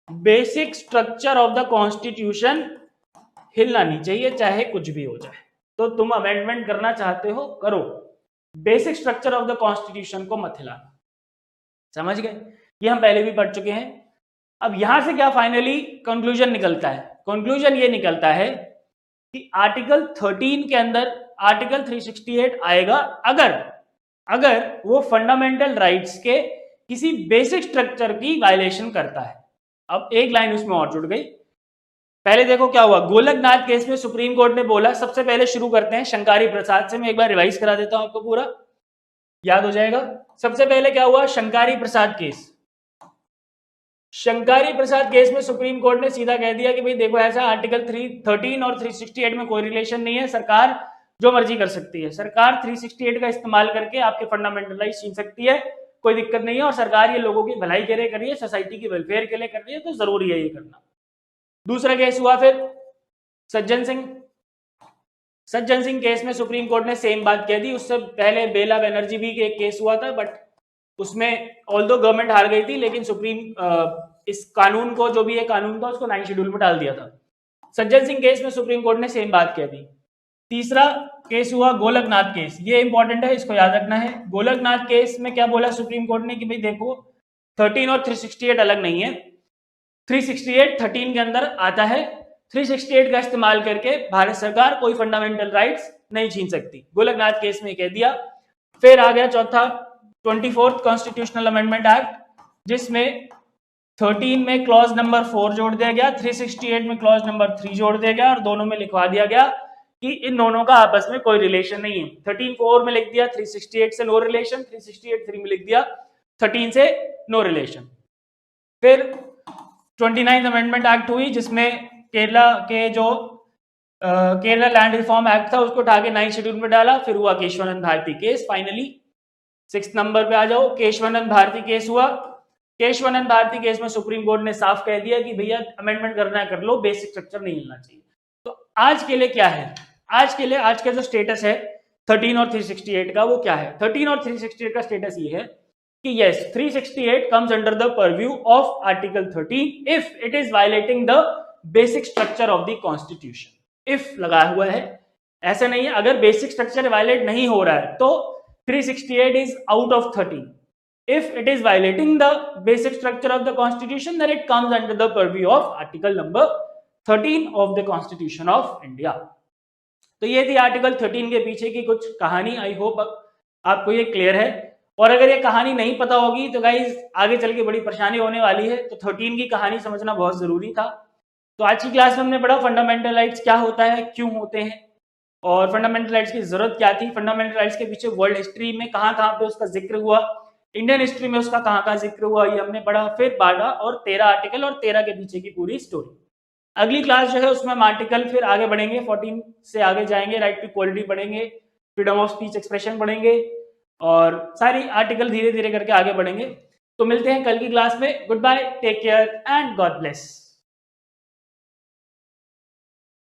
basic structure of the constitution हिलना नहीं चाहिए, चाहे कुछ भी हो जाए। तो तुम अमेंडमेंट करना चाहते हो करो, basic structure of the constitution को मत हिलाना। समझ गए? ये हम पहले भी पढ़ चुके हैं। अब यहां से क्या फाइनली कंक्लूजन निकलता है? कंक्लूजन ये निकलता है कि आर्टिकल 13 के अंदर आर्टिकल 368 आएगा अगर वो फंडामेंटल राइट्स के किसी बेसिक स्ट्रक्चर की वायलेशन करता है। अब एक लाइन उसमें और जुड़ गई। पहले देखो क्या हुआ, गोलकनाथ केस में सुप्रीम कोर्ट ने बोला, सबसे पहले शुरू करते हैं शंकारी प्रसाद से, मैं एक बार रिवाइज करा देता हूं आपको, पूरा याद हो जाएगा। सबसे पहले क्या हुआ, शंकारी प्रसाद केस। शंकारी प्रसाद केस में सुप्रीम कोर्ट ने सीधा कह दिया कि भाई देखो ऐसा आर्टिकल 13 और 368 में कोई रिलेशन नहीं है, सरकार जो मर्जी कर सकती है, सरकार 368 का इस्तेमाल करके आपके फंडामेंटल राइट छीन सकती है, कोई दिक्कत नहीं है, और सरकार ये लोगों की भलाई के लिए कर रही है, सोसाइटी की वेलफेयर के लिए कर रही है, तो जरूरी है ये करना। दूसरा केस हुआ फिर सज्जन सिंह केस में सुप्रीम कोर्ट ने सेम बात कह दी। उससे पहले बेला बनर्जी भी एक केस हुआ था, बट उसमें ऑल्दो गवर्नमेंट हार गई थी, लेकिन इस कानून को, जो भी ये कानून था, उसको 9 शेड्यूल में डाल दिया था। सज्जन सिंह केस में सुप्रीम कोर्ट ने सेम बात कह दी। तीसरा केस हुआ गोलकनाथ केस, ये इंपॉर्टेंट है, इसको याद रखना है। गोलकनाथ केस में क्या बोला सुप्रीम कोर्ट ने कि भाई देखो 13 और 368 अलग नहीं है, 368 13 के अंदर आता है, 368 का इस्तेमाल करके भारत सरकार कोई फंडामेंटल राइट्स नहीं छीन सकती, गोलकनाथ केस में कह दिया। फिर आ गया चौथा 24th कॉन्स्टिट्यूशनल अमेंडमेंट एक्ट, जिसमें 13 में क्लॉज नंबर 4 जोड़ दिया गया, 368 में क्लॉज नंबर 3 जोड़ दिया गया, और दोनों में लिखवा दिया गया कि इन दोनों का आपस में कोई रिलेशन नहीं है। 13 4 में लिख दिया 368 से नो रिलेशन, 368 3 में लिख दिया 13 से नो रिलेशन। फिर 29th अमेंडमेंट एक्ट हुई, जिसमें केरला के जो केरला लैंड रिफॉर्म एक्ट था उसको उठा के 9 शेड्यूल में डाला। फिर हुआ Kesavananda Bharati case. Finally 6 number पे आ जाओ, केशवानंद भारती केस हुआ। केशवानंद भारती केस में सुप्रीम कोर्ट ने साफ कह दिया कि भैया अमेंडमेंट करना है कर लो, बेसिक स्ट्रक्चर नहीं हिलना चाहिए। तो आज के लिए क्या है, आज का जो स्टेटस है 13 और 368 का, वो क्या है? 13 और 368 का स्टेटस ये है कि yes, 368 comes under the purview of Article 13 if it is violating the basic structure of the Constitution. if लगा हुआ है, ऐसा नहीं है, अगर बेसिक स्ट्रक्चर वायलेट नहीं हो रहा है तो 368 is out of 13. If it is violating the basic structure of the Constitution, then it comes under the purview of Article number 13 of the Constitution of India. तो ये थी आर्टिकल 13 के पीछे की कुछ कहानी। आई होप आपको ये क्लियर है, और अगर ये कहानी नहीं पता होगी तो गाइज आगे चल के बड़ी परेशानी होने वाली है। तो 13 की कहानी समझना बहुत जरूरी था। तो आज की क्लास में हमने पढ़ा फंडामेंटल राइट्स क्या होता है, क्यों होते हैं, और फंडामेंटल राइट्स की जरूरत क्या थी, फंडामेंटल राइट्स के पीछे वर्ल्ड हिस्ट्री में कहाँ कहाँ पे उसका जिक्र हुआ, इंडियन हिस्ट्री में उसका कहाँ कहाँ जिक्र हुआ, ये हमने पढ़ा। फिर 12 और 13 आर्टिकल और 13 के पीछे की पूरी स्टोरी। अगली क्लास जो है उसमें हम आर्टिकल फिर आगे बढ़ेंगे, 14 से आगे जाएंगे, राइट टू इक्वालिटी पढ़ेंगे, फ्रीडम ऑफ स्पीच एक्सप्रेशन पढ़ेंगे, और सारी आर्टिकल धीरे धीरे करके आगे बढ़ेंगे। तो मिलते हैं कल की क्लास में। Goodbye, take care and God bless.